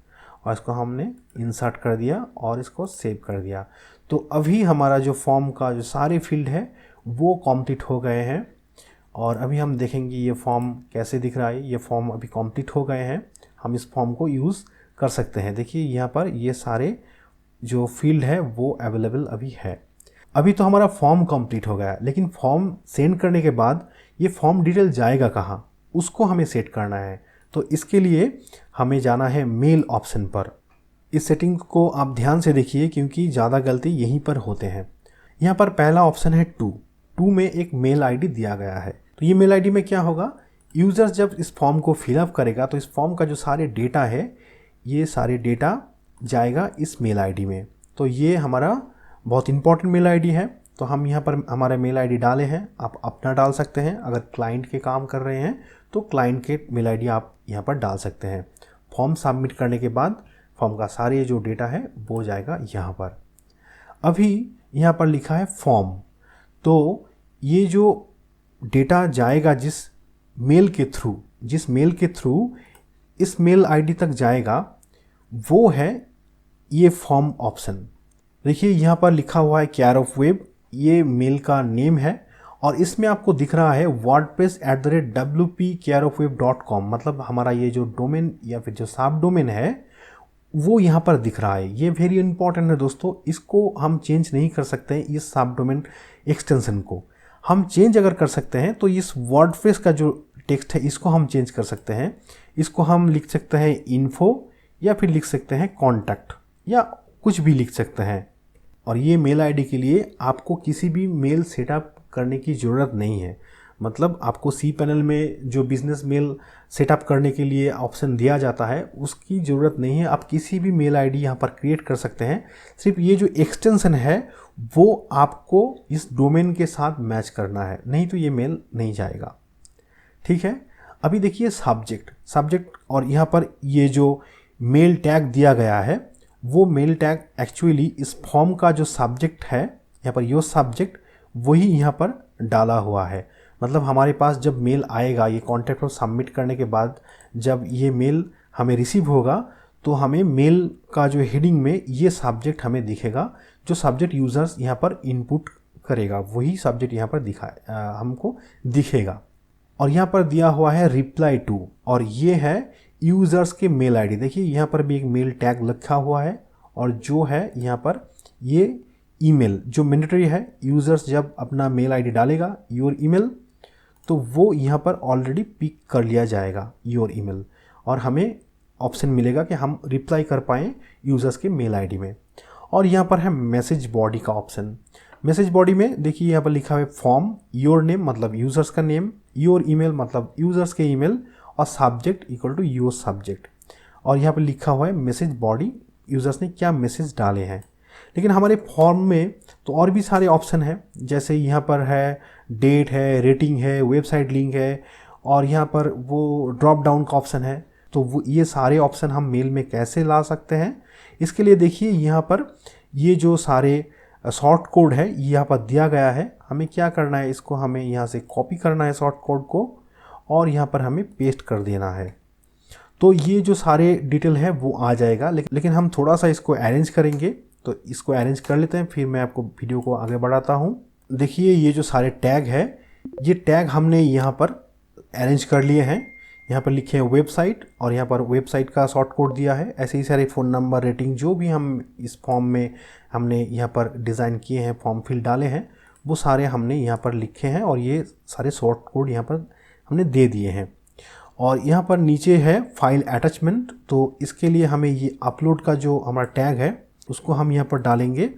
और इसको हमने इंसर्ट कर दिया और इसको सेव कर दिया। तो अभी हमारा जो फॉर्म का जो सारे फील्ड है वो कंप्लीट हो गए हैं और अभी हम देखेंगे ये फॉर्म कैसे दिख रहा है। ये फॉर्म अभी कंप्लीट हो गए हैं, हम इस फॉर्म को यूज़ कर सकते हैं। देखिए यहाँ पर ये सारे जो फील्ड है वो अवेलेबल अभी है। अभी तो हमारा फॉर्म कंप्लीट हो गया, लेकिन फॉर्म सेंड करने के बाद ये फॉर्म डिटेल जाएगा कहाँ, उसको हमें सेट करना है। तो इसके लिए हमें जाना है मेल ऑप्शन पर। इस सेटिंग को आप ध्यान से देखिए क्योंकि ज़्यादा गलती यहीं पर होते हैं। यहाँ पर पहला ऑप्शन है टू में एक मेल आईडी दिया गया है। तो ये मेल आईडी में क्या होगा, यूज़र जब इस फॉर्म को फिलअप करेगा तो इस फॉर्म का जो सारे डेटा है ये सारे डेटा जाएगा इस मेल आईडी में। तो ये हमारा बहुत इंपॉर्टेंट मेल आईडी है। तो हम यहाँ पर हमारा मेल आईडी डाले हैं, आप अपना डाल सकते हैं। अगर क्लाइंट के काम कर रहे हैं तो क्लाइंट के मेल आईडी आप यहाँ पर डाल सकते हैं। फॉर्म सबमिट करने के बाद फॉर्म का सारे जो डेटा है वो जाएगा यहाँ पर। अभी यहाँ पर लिखा है फॉर्म, तो ये जो डेटा जाएगा जिस मेल के थ्रू इस मेल आईडी तक जाएगा वो है ये फॉर्म ऑप्शन। देखिए यहाँ पर लिखा हुआ है केयर ऑफ वेब, ये मेल का नेम है और इसमें आपको दिख रहा है wordpress@wp-careofweb.com, मतलब हमारा ये जो डोमेन या फिर जो सब डोमेन है वो यहाँ पर दिख रहा है। ये वेरी इंपॉर्टेंट है दोस्तों, इसको हम चेंज नहीं कर सकते हैं। इस सब डोमेन एक्सटेंशन को हम चेंज अगर कर सकते हैं तो इस वर्डप्रेस का जो टेक्स्ट है इसको हम चेंज कर सकते हैं। इसको हम लिख सकते हैं इन्फो या फिर लिख सकते हैं कॉन्टैक्ट या कुछ भी लिख सकते हैं। और ये मेल आईडी के लिए आपको किसी भी मेल सेटअप करने की ज़रूरत नहीं है। मतलब आपको सी पैनल में जो बिजनेस मेल सेटअप करने के लिए ऑप्शन दिया जाता है उसकी ज़रूरत नहीं है। आप किसी भी मेल आईडी यहाँ पर क्रिएट कर सकते हैं। सिर्फ ये जो एक्सटेंशन है वो आपको इस डोमेन के साथ मैच करना है, नहीं तो ये मेल नहीं जाएगा। ठीक है, अभी देखिए सब्जेक्ट और यहाँ पर ये जो मेल टैग दिया गया है वो मेल टैग एक्चुअली इस फॉर्म का जो सब्जेक्ट है, यहाँ पर यो सब्जेक्ट वही यहाँ पर डाला हुआ है। मतलब हमारे पास जब मेल आएगा, ये कॉन्टैक्ट फॉर्म सबमिट करने के बाद जब ये मेल हमें रिसीव होगा तो हमें मेल का जो हेडिंग में ये सब्जेक्ट हमें दिखेगा। जो सब्जेक्ट यूज़र्स यहाँ पर इनपुट करेगा वही सब्जेक्ट यहाँ पर हमको दिखेगा। और यहाँ पर दिया हुआ है रिप्लाई टू और ये है यूज़र्स के मेल आईडी। देखिए यहाँ पर भी एक मेल टैग लिखा हुआ है और जो है यहाँ पर ये ईमेल जो मैंडेटरी है, यूज़र्स जब अपना मेल आईडी डालेगा योर ईमेल तो वो यहाँ पर ऑलरेडी पिक कर लिया जाएगा योर ईमेल और हमें ऑप्शन मिलेगा कि हम रिप्लाई कर पाएँ यूज़र्स के मेल आईडी में। और यहाँ पर है मैसेज बॉडी का ऑप्शन। मैसेज बॉडी में देखिए यहाँ पर लिखा हुआ है फॉर्म, योर नेम मतलब यूज़र्स का नेम, योर ईमेल मतलब यूज़र्स के ईमेल और subject equal to your subject. और यहाँ पर लिखा हुआ है मैसेज बॉडी, यूज़र्स ने क्या मैसेज डाले हैं। लेकिन हमारे फॉर्म में तो और भी सारे ऑप्शन हैं, जैसे यहाँ पर है डेट है, रेटिंग है, वेबसाइट लिंक है और यहाँ पर वो ड्रॉप डाउन का ऑप्शन है। तो वो ये सारे ऑप्शन हम मेल में कैसे ला सकते हैं, इसके लिए देखिए यहाँ पर ये जो सारे शॉर्ट कोड है यहाँ पर दिया गया है। हमें क्या करना है, इसको हमें यहाँ से कॉपी करना है शॉर्ट कोड को और यहाँ पर हमें पेस्ट कर देना है। तो ये जो सारे डिटेल है वो आ जाएगा। लेकिन हम थोड़ा सा इसको अरेंज करेंगे, तो इसको अरेंज कर लेते हैं फिर मैं आपको वीडियो को आगे बढ़ाता हूँ। देखिए ये जो सारे टैग है ये टैग हमने यहाँ पर अरेंज कर लिए हैं। यहाँ पर लिखे हैं वेबसाइट और यहाँ पर वेबसाइट का शॉर्ट कोड दिया है। ऐसे ही सारे फ़ोन नंबर, रेटिंग जो भी हम इस फॉर्म में हमने यहाँ पर डिज़ाइन किए हैं, फॉर्म फिल डाले हैं, वो सारे हमने यहाँ पर लिखे हैं और ये सारे शॉर्ट कोड यहाँ पर हमने दे दिए हैं। और यहाँ पर नीचे है फाइल अटैचमेंट, तो इसके लिए हमें ये अपलोड का जो हमारा टैग है उसको हम यहाँ पर डालेंगे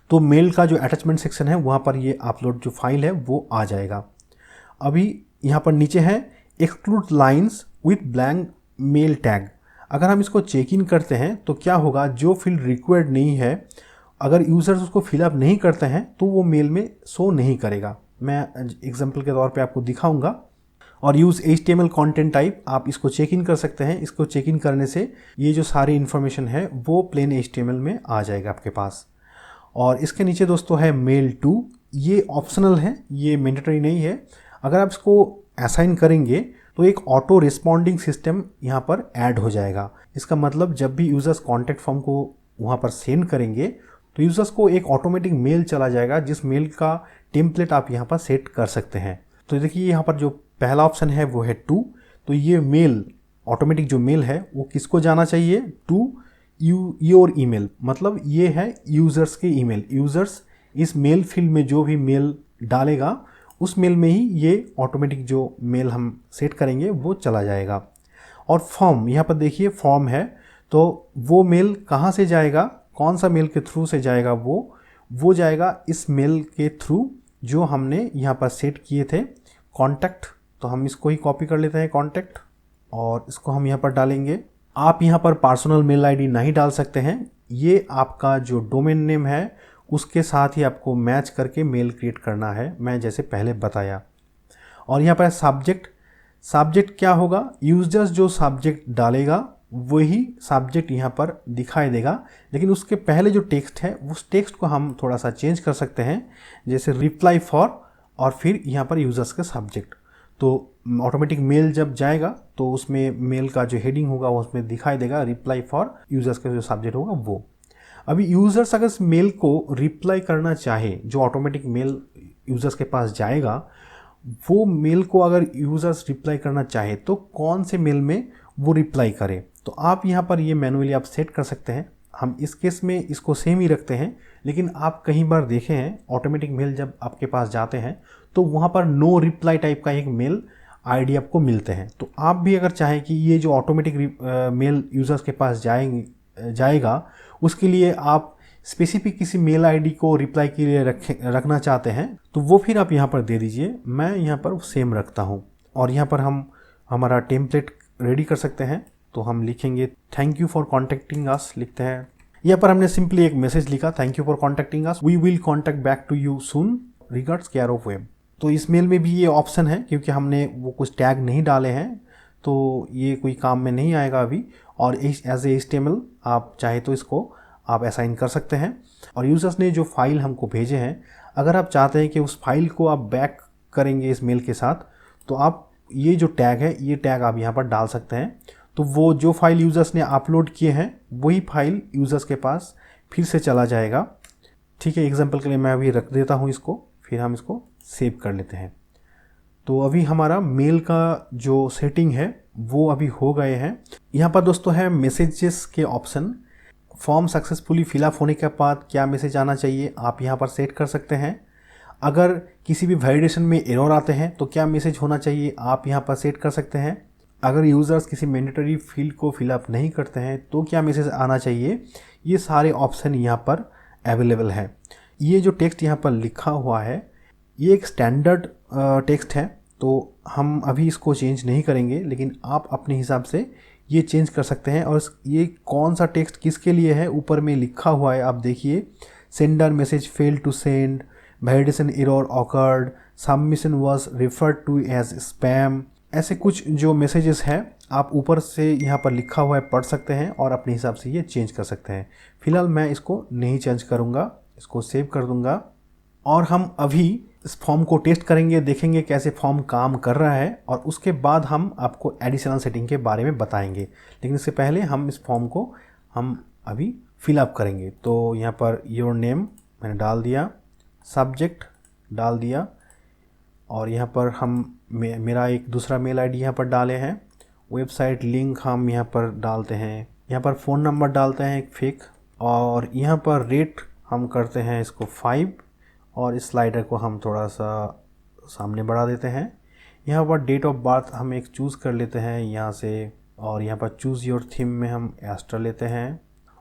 तो मेल का जो अटैचमेंट सेक्शन है वहाँ पर ये अपलोड जो फाइल है वो आ जाएगा। अभी यहाँ पर नीचे है exclude lines with blank mail tag. अगर हम इसको चेक इन करते हैं तो क्या होगा, जो फील्ड रिक्वायर्ड नहीं है अगर यूज़र्स उसको फिलअप नहीं करते हैं तो वो मेल में शो नहीं करेगा। मैं एग्जांपल के तौर पे आपको दिखाऊंगा। और यूज़ HTML कंटेंट टाइप, आप इसको चेक इन कर सकते हैं। इसको चेक इन करने से ये जो सारी इन्फॉर्मेशन है वो प्लेन HTML में आ जाएगा आपके पास। और इसके नीचे दोस्तों है मेल टू, ये ऑप्शनल है, ये मैंडेटरी नहीं है। अगर आप इसको असाइन करेंगे तो एक ऑटो रिस्पॉन्डिंग सिस्टम यहाँ पर ऐड हो जाएगा। इसका मतलब जब भी यूज़र्स कॉन्टैक्ट फॉर्म को वहाँ पर सेंड करेंगे तो यूज़र्स को एक ऑटोमेटिक मेल चला जाएगा जिस मेल का टेम्पलेट आप यहाँ पर सेट कर सकते हैं। तो देखिए यहाँ पर जो पहला ऑप्शन है वो है टू। तो ये मेल, ऑटोमेटिक जो मेल है वो किसको जाना चाहिए, टू योर ईमेल, मतलब ये है यूज़र्स के ईमेल। यूज़र्स इस मेल फील्ड में जो भी मेल डालेगा उस मेल में ही ये ऑटोमेटिक जो मेल हम सेट करेंगे वो चला जाएगा। और फॉर्म, यहाँ पर देखिए फॉर्म है, तो वो मेल कहाँ से जाएगा, कौन सा मेल के थ्रू से जाएगा, वो जाएगा इस मेल के थ्रू जो हमने यहाँ पर सेट किए थे, कॉन्टैक्ट। तो हम इसको ही कॉपी कर लेते हैं कॉन्टैक्ट, और इसको हम यहाँ पर डालेंगे। आप यहाँ पर पर्सनल मेल आईडी नहीं डाल सकते हैं, ये आपका जो डोमेन नेम है उसके साथ ही आपको मैच करके मेल क्रिएट करना है, मैं जैसे पहले बताया। और यहाँ पर सब्जेक्ट क्या होगा, यूजर्स जो सब्जेक्ट डालेगा वही सब्जेक्ट यहाँ पर दिखाई देगा, लेकिन उसके पहले जो टेक्स्ट है उस टेक्स्ट को हम थोड़ा सा चेंज कर सकते हैं, जैसे रिप्लाई फॉर और फिर यहाँ पर यूजर्स का सब्जेक्ट। तो ऑटोमेटिक मेल जब जाएगा तो उसमें मेल का जो हेडिंग होगा वो उसमें दिखाई देगा, रिप्लाई फॉर यूजर्स का जो सब्जेक्ट होगा वो। अभी यूज़र्स अगर इस मेल को रिप्लाई करना चाहे, जो ऑटोमेटिक मेल यूज़र्स के पास जाएगा, वो मेल को अगर यूज़र्स रिप्लाई करना चाहे तो कौन से मेल में वो रिप्लाई करे, तो आप यहाँ पर ये मैनुअली आप सेट कर सकते हैं। हम इस केस में इसको सेम ही रखते हैं, लेकिन आप कई बार देखे हैं ऑटोमेटिक मेल जब आपके पास जाते हैं तो वहाँ पर नो रिप्लाई टाइप का एक मेल आईडी आपको मिलते हैं। तो आप भी अगर चाहें कि ये जो ऑटोमेटिक मेल यूज़र्स के पास जाएगा उसके लिए आप स्पेसिफिक किसी मेल आईडी को रिप्लाई के लिए रखना चाहते हैं तो वो फिर आप यहाँ पर दे दीजिए। मैं यहाँ पर सेम रखता हूँ, और यहाँ पर हम हमारा टेम्पलेट रेडी कर सकते हैं। तो हम लिखेंगे thank you for contacting us, लिखते हैं। यहाँ पर हमने सिंपली एक मैसेज लिखा, thank you for contacting us, we will contact back to you soon, regards care of web. तो इस मेल में भी ये ऑप्शन है, क्योंकि हमने वो कुछ टैग नहीं डाले हैं तो ये कोई काम में नहीं आएगा अभी। और एज ए HTML आप चाहे तो इसको आप असाइन कर सकते हैं। और यूज़र्स ने जो फाइल हमको भेजे हैं, अगर आप चाहते हैं कि उस फाइल को आप बैक करेंगे इस मेल के साथ, तो आप ये जो टैग है ये टैग आप यहाँ पर डाल सकते हैं। तो वो जो फाइल यूज़र्स ने अपलोड किए हैं वही फाइल यूज़र्स के पास फिर से चला जाएगा। ठीक है, एग्जाम्पल के लिए मैं अभी रख देता हूँ इसको, फिर हम इसको सेव कर लेते हैं। तो अभी हमारा मेल का जो सेटिंग है वो अभी हो गए हैं। यहाँ पर दोस्तों है मैसेजेस के ऑप्शन। फॉर्म सक्सेसफुली फिलअप होने के बाद क्या मैसेज आना चाहिए आप यहाँ पर सेट कर सकते हैं। अगर किसी भी वैलिडेशन में एरर आते हैं तो क्या मैसेज होना चाहिए आप यहाँ पर सेट कर सकते हैं। अगर यूज़र्स किसी मैंडेटरी फील्ड को फिलअप नहीं करते हैं तो क्या मैसेज आना चाहिए। ये सारे ऑप्शन यहाँ पर अवेलेबल है। ये जो टेक्स्ट यहाँ पर लिखा हुआ है ये एक स्टैंडर्ड टेक्स्ट है, तो हम अभी इसको चेंज नहीं करेंगे, लेकिन आप अपने हिसाब से ये चेंज कर सकते हैं। और ये कौन सा टेक्स्ट किसके लिए है ऊपर में लिखा हुआ है आप देखिए, sender message fail to send, validation error occurred, submission was referred to as spam, ऐसे कुछ जो मैसेजेस हैं आप ऊपर से यहाँ पर लिखा हुआ है पढ़ सकते हैं और अपने हिसाब से ये चेंज कर सकते हैं। फिलहाल मैं इसको नहीं चेंज करूँगा, इसको सेव कर दूँगा। और हम अभी इस फॉर्म को टेस्ट करेंगे, देखेंगे कैसे फॉर्म काम कर रहा है, और उसके बाद हम आपको एडिशनल सेटिंग के बारे में बताएंगे। लेकिन इससे पहले हम इस फॉर्म को हम अभी फिलअप करेंगे। तो यहाँ पर योर नेम मैंने डाल दिया, सब्जेक्ट डाल दिया, और यहाँ पर हम मेरा एक दूसरा मेल आईडी यहाँ पर डाले हैं, वेबसाइट लिंक हम यहाँ पर डालते हैं, यहाँ पर फ़ोन नंबर डालते हैं एक फेक, और यहाँ पर रेट हम करते हैं इसको 5, और इस स्लाइडर को हम थोड़ा सा सामने बढ़ा देते हैं। यहाँ पर डेट ऑफ बर्थ हम एक चूज़ कर लेते हैं यहाँ से, और यहाँ पर चूज़ योर थीम में हम एस्ट्रा लेते हैं,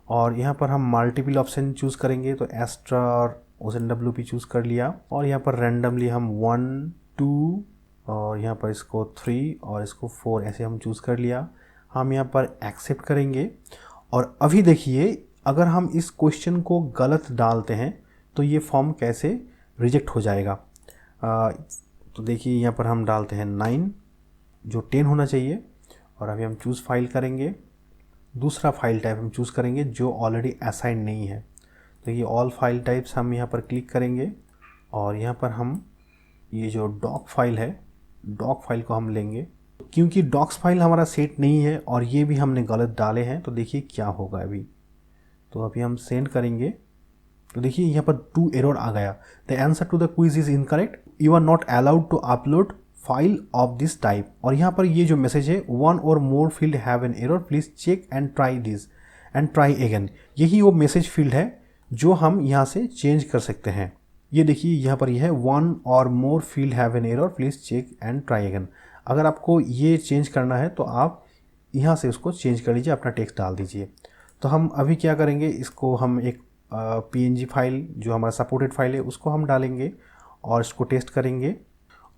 और यहाँ पर हम मल्टीपल ऑप्शन चूज़ करेंगे तो एस्ट्रा और OCNWP चूज़ कर लिया, और यहाँ पर रैंडमली हम 1 2 और यहाँ पर इसको 3 और इसको 4 ऐसे हम चूज़ कर लिया। हम यहाँ पर एक्सेप्ट करेंगे। और अभी देखिए अगर हम इस क्वेश्चन को गलत डालते हैं तो ये फॉर्म कैसे रिजेक्ट हो जाएगा। तो देखिए यहाँ पर हम डालते हैं 9 जो 10 होना चाहिए, और अभी हम चूज़ फाइल करेंगे, दूसरा फाइल टाइप हम चूज़ करेंगे जो ऑलरेडी असाइन नहीं है। तो ये ऑल फाइल टाइप्स हम यहाँ पर क्लिक करेंगे, और यहाँ पर हम ये जो डॉक फाइल है, डॉक फाइल को हम लेंगे। क्योंकि डॉक्स फाइल हमारा सेट नहीं है और ये भी हमने गलत डाले हैं, तो देखिए क्या होगा अभी। तो अभी हम सेंड करेंगे तो देखिए यहाँ पर 2 एरर आ गया, the answer to the quiz is incorrect, you are not allowed to upload file of this type, और यहाँ पर ये जो मैसेज है one or more field have an error please check and try this and try again, यही वो message field है जो हम यहाँ से चेंज कर सकते हैं। ये देखिए यहाँ पर यह है one or more field have an error please check and try again. अगर आपको ये चेंज करना है तो आप यहाँ से उसको चेंज कर लीजिए, अपना टेक्स्ट डाल दीजिए। तो हम अभी क्या करेंगे, इसको हम एक PNG फाइल जो हमारा सपोर्टेड फाइल है उसको हम डालेंगे और इसको टेस्ट करेंगे,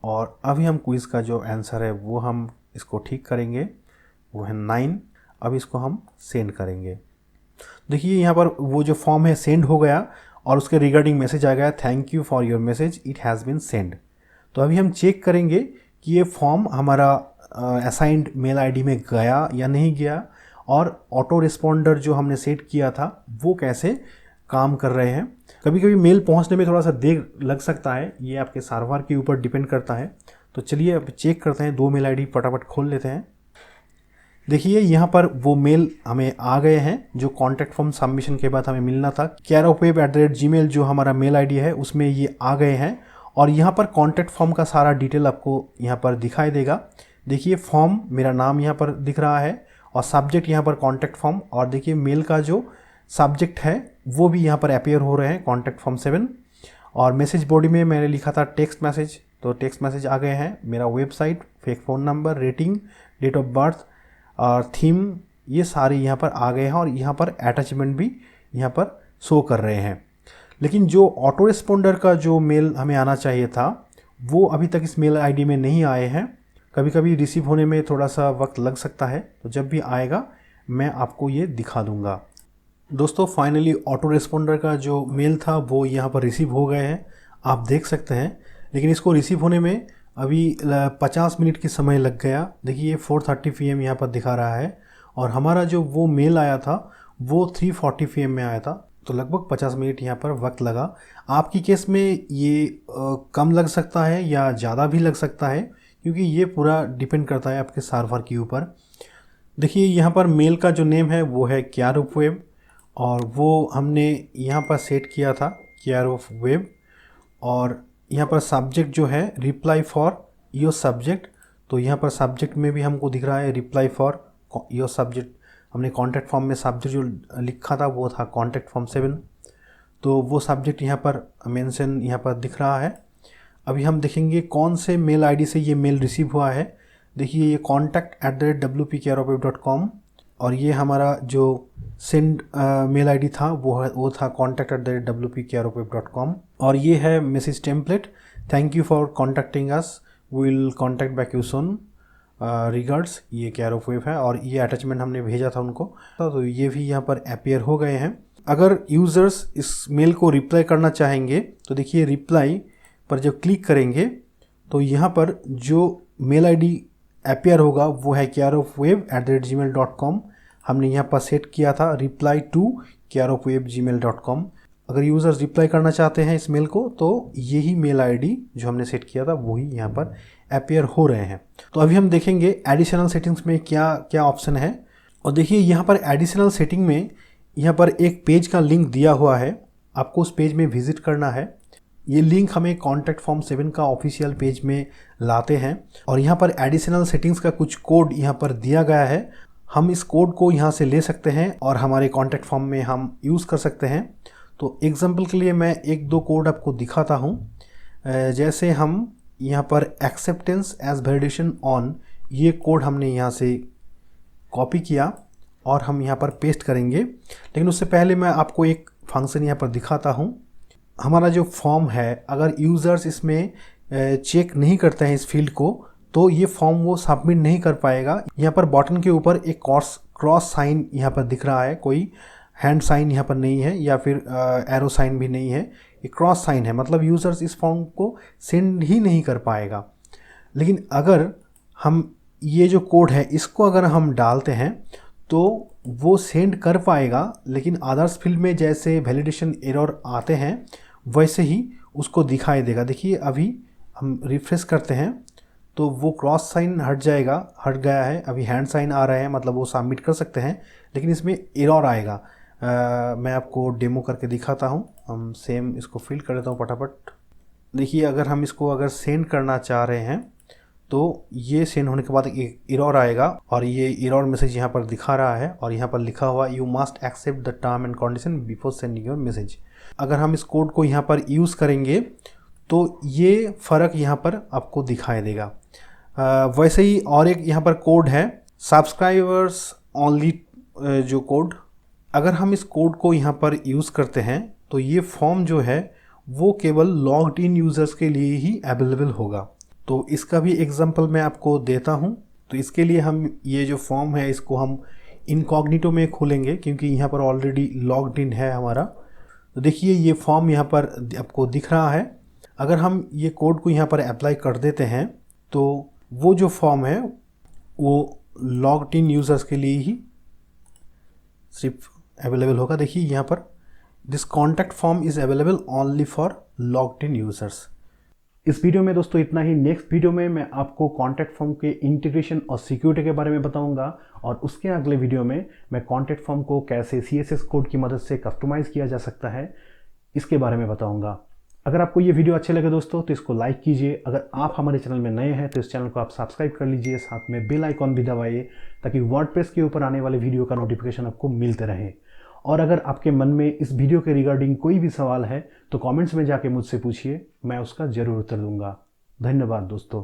और अभी हम क्विज़ का जो आंसर है वो हम इसको ठीक करेंगे, वो है 9। अब इसको हम सेंड करेंगे। देखिए यहाँ पर वो जो फॉर्म है सेंड हो गया और उसके रिगार्डिंग मैसेज आ गया, thank you for your message it has been send. तो अभी हम चेक करेंगे कि ये फॉर्म हमारा असाइंड मेल आईडी में गया या नहीं गया, और ऑटो रिस्पॉन्डर जो हमने सेट किया था वो कैसे काम कर रहे हैं। कभी कभी मेल पहुंचने में थोड़ा सा देर लग सकता है, ये आपके सर्वर के ऊपर डिपेंड करता है। तो चलिए अब चेक करते हैं, 2 मेल आईडी फटाफट खोल लेते हैं। देखिए यहाँ पर वो मेल हमें आ गए हैं जो कॉन्टैक्ट फॉर्म सबमिशन के बाद हमें मिलना था। careofweb@gmail जो हमारा मेल आईडी है उसमें ये आ गए हैं, और यहाँ पर कॉन्टैक्ट फॉर्म का सारा डिटेल आपको यहाँ पर दिखाई देगा। देखिए फॉर्म, मेरा नाम यहाँ पर दिख रहा है, और सब्जेक्ट यहाँ पर कॉन्टैक्ट फॉर्म, और देखिए मेल का जो सब्जेक्ट है वो भी यहाँ पर अपीयर हो रहे हैं, कॉन्टैक्ट फॉर्म 7। और मैसेज बॉडी में मैंने लिखा था टेक्स्ट मैसेज, तो टेक्स्ट मैसेज आ गए हैं। मेरा website, fake phone number, rating, date of birth और थीम, ये सारे यहाँ पर आ गए हैं, और यहाँ पर अटैचमेंट भी यहाँ पर शो कर रहे हैं। लेकिन जो ऑटो रिस्पॉन्डर का जो मेल हमें आना चाहिए था वो अभी तक इस मेल आईडी में नहीं आए हैं। कभी कभी रिसीव होने में थोड़ा सा वक्त लग सकता है, तो जब भी आएगा मैं आपको ये दिखा दूंगा। दोस्तों फाइनली ऑटो रिस्पॉन्डर का जो मेल था वो यहाँ पर रिसीव हो गए हैं, आप देख सकते हैं। लेकिन इसको रिसीव होने में अभी 50 मिनट की समय लग गया। देखिए 4:30 PM यहाँ पर दिखा रहा है, और हमारा जो वो मेल आया था वो 3:40 PM में आया था, तो लगभग 50 मिनट यहाँ पर वक्त लगा। आपकी केस में ये कम लग सकता है या ज़्यादा भी लग सकता है, क्योंकि ये पूरा डिपेंड करता है आपके सर्वर के ऊपर। देखिए यहाँ पर मेल का जो नेम है वो है careofweb, और वो हमने यहाँ पर सेट किया था careofweb, और यहाँ पर सब्जेक्ट जो है रिप्लाई फॉर योर सब्जेक्ट, तो यहाँ पर सब्जेक्ट में भी हमको दिख रहा है रिप्लाई फॉर योर सब्जेक्ट। हमने कॉन्टैक्ट फॉर्म में सब्जेक्ट जो लिखा था वो था कॉन्टैक्ट फॉर्म 7, तो वो सब्जेक्ट यहाँ पर मेंशन यहाँ पर दिख रहा है। अभी हम देखेंगे कौन से मेल आईडी से ये मेल रिसीव हुआ है। देखिए ये contact@wpcareofweb.com, और ये हमारा जो सेंड मेल आईडी था वो था contact@wpcareofweb.com, और ये है message template, thank you for contacting us, will contact back you soon, regards, ये careofweb है। और ये अटैचमेंट हमने भेजा था उनको, तो ये भी यहाँ पर अपीयर हो गए हैं। अगर यूज़र्स इस मेल को रिप्लाई करना चाहेंगे तो देखिए रिप्लाई पर जब क्लिक करेंगे तो यहाँ पर जो मेल आईडी अपीयर होगा वो है careofweb@gmail.com। हमने यहाँ पर सेट किया था reply to careofweb@gmail.com। अगर यूज़र्स रिप्लाई करना चाहते हैं इस मेल को तो यही मेल आईडी जो हमने सेट किया था वही यहाँ पर अपीयर हो रहे हैं। तो अभी हम देखेंगे एडिशनल सेटिंग्स में क्या क्या ऑप्शन है। और देखिए यहाँ पर एडिशनल सेटिंग में यहाँ पर एक पेज का लिंक दिया हुआ है, आपको उस पेज में विजिट करना है। ये लिंक हमें कॉन्टैक्ट फॉर्म 7 का ऑफिशियल पेज में लाते हैं, और यहाँ पर एडिशनल सेटिंग्स का कुछ कोड यहाँ पर दिया गया है। हम इस कोड को यहाँ से ले सकते हैं और हमारे कॉन्टैक्ट फॉर्म में हम यूज़ कर सकते हैं। तो एग्जांपल के लिए मैं 1-2 कोड आपको दिखाता हूँ। जैसे हम यहाँ पर एक्सेप्टेंस एज वैलिडेशन ऑन, ये कोड हमने यहाँ से कॉपी किया और हम यहाँ पर पेस्ट करेंगे। लेकिन उससे पहले मैं आपको एक फंक्शन यहाँ पर दिखाता हूँ। हमारा जो फॉर्म है, अगर यूज़र्स इसमें चेक नहीं करते हैं इस फील्ड को, तो ये फॉर्म वो सबमिट नहीं कर पाएगा। यहाँ पर बॉटम के ऊपर एक क्रॉस साइन यहाँ पर दिख रहा है, कोई हैंड साइन यहाँ पर नहीं है या फिर एरो साइन भी नहीं है, ये क्रॉस साइन है, मतलब यूज़र्स इस फॉर्म को सेंड ही नहीं कर पाएगा। लेकिन अगर हम ये जो कोड है इसको अगर हम डालते हैं तो वो सेंड कर पाएगा, लेकिन अदर्स फील्ड में जैसे वैलिडेशन एरर आते हैं वैसे ही उसको दिखाई देगा। देखिए अभी हम रिफ्रेश करते हैं तो वो क्रॉस साइन हट गया है। अभी हैंड साइन आ रहे हैं, मतलब वो सबमिट कर सकते हैं, लेकिन इसमें एरर आएगा। मैं आपको डेमो करके दिखाता हूँ। हम सेम इसको फिल कर देता हूँ फटाफट। देखिए अगर हम इसको सेंड करना चाह रहे हैं तो ये सेंड होने के बाद एक एरर आएगा और ये एरर मैसेज यहाँ पर दिखा रहा है और यहाँ पर लिखा हुआ you must accept the term and condition before sending your message. अगर हम इस कोड को यहाँ पर यूज़ करेंगे तो ये फ़र्क यहाँ पर आपको दिखाई देगा। वैसे ही और एक यहाँ पर कोड है सब्सक्राइबर्स ओनली जो कोड, अगर हम इस कोड को यहाँ पर यूज़ करते हैं तो ये फॉर्म जो है वो केवल लॉग्ड इन यूज़र्स के लिए ही अवेलेबल होगा। तो इसका भी एग्जांपल मैं आपको देता हूँ। तो इसके लिए हम ये जो फॉर्म है इसको हम इनकॉग्निटो में खोलेंगे क्योंकि यहाँ पर ऑलरेडी लॉग्ड इन है हमारा। तो देखिए ये फॉर्म यहाँ पर आपको दिख रहा है। अगर हम ये कोड को यहाँ पर अप्लाई कर देते हैं तो वो जो फॉर्म है वो लॉग्ड इन यूज़र्स के लिए ही सिर्फ अवेलेबल होगा। देखिए यहाँ पर this contact form is available only for logged in users. इस वीडियो में दोस्तों इतना ही। नेक्स्ट वीडियो में मैं आपको कॉन्टैक्ट फॉर्म के इंटीग्रेशन और सिक्योरिटी के बारे में बताऊंगा और उसके अगले वीडियो में मैं कॉन्टैक्ट फॉर्म को कैसे CSS कोड की मदद से कस्टमाइज़ किया जा सकता है इसके बारे में बताऊंगा। अगर आपको ये वीडियो अच्छे लगे दोस्तों तो इसको लाइक कीजिए। अगर आप हमारे चैनल में नए हैं तो इस चैनल को आप सब्सक्राइब कर लीजिए, साथ में बेल आइकॉन भी दबाइए ताकि वर्डप्रेस के ऊपर आने वाले वीडियो का नोटिफिकेशन आपको मिलते रहे। और अगर आपके मन में इस वीडियो के रिगार्डिंग कोई भी सवाल है तो कमेंट्स में जाके मुझसे पूछिए, मैं उसका ज़रूर उत्तर दूंगा। धन्यवाद दोस्तों।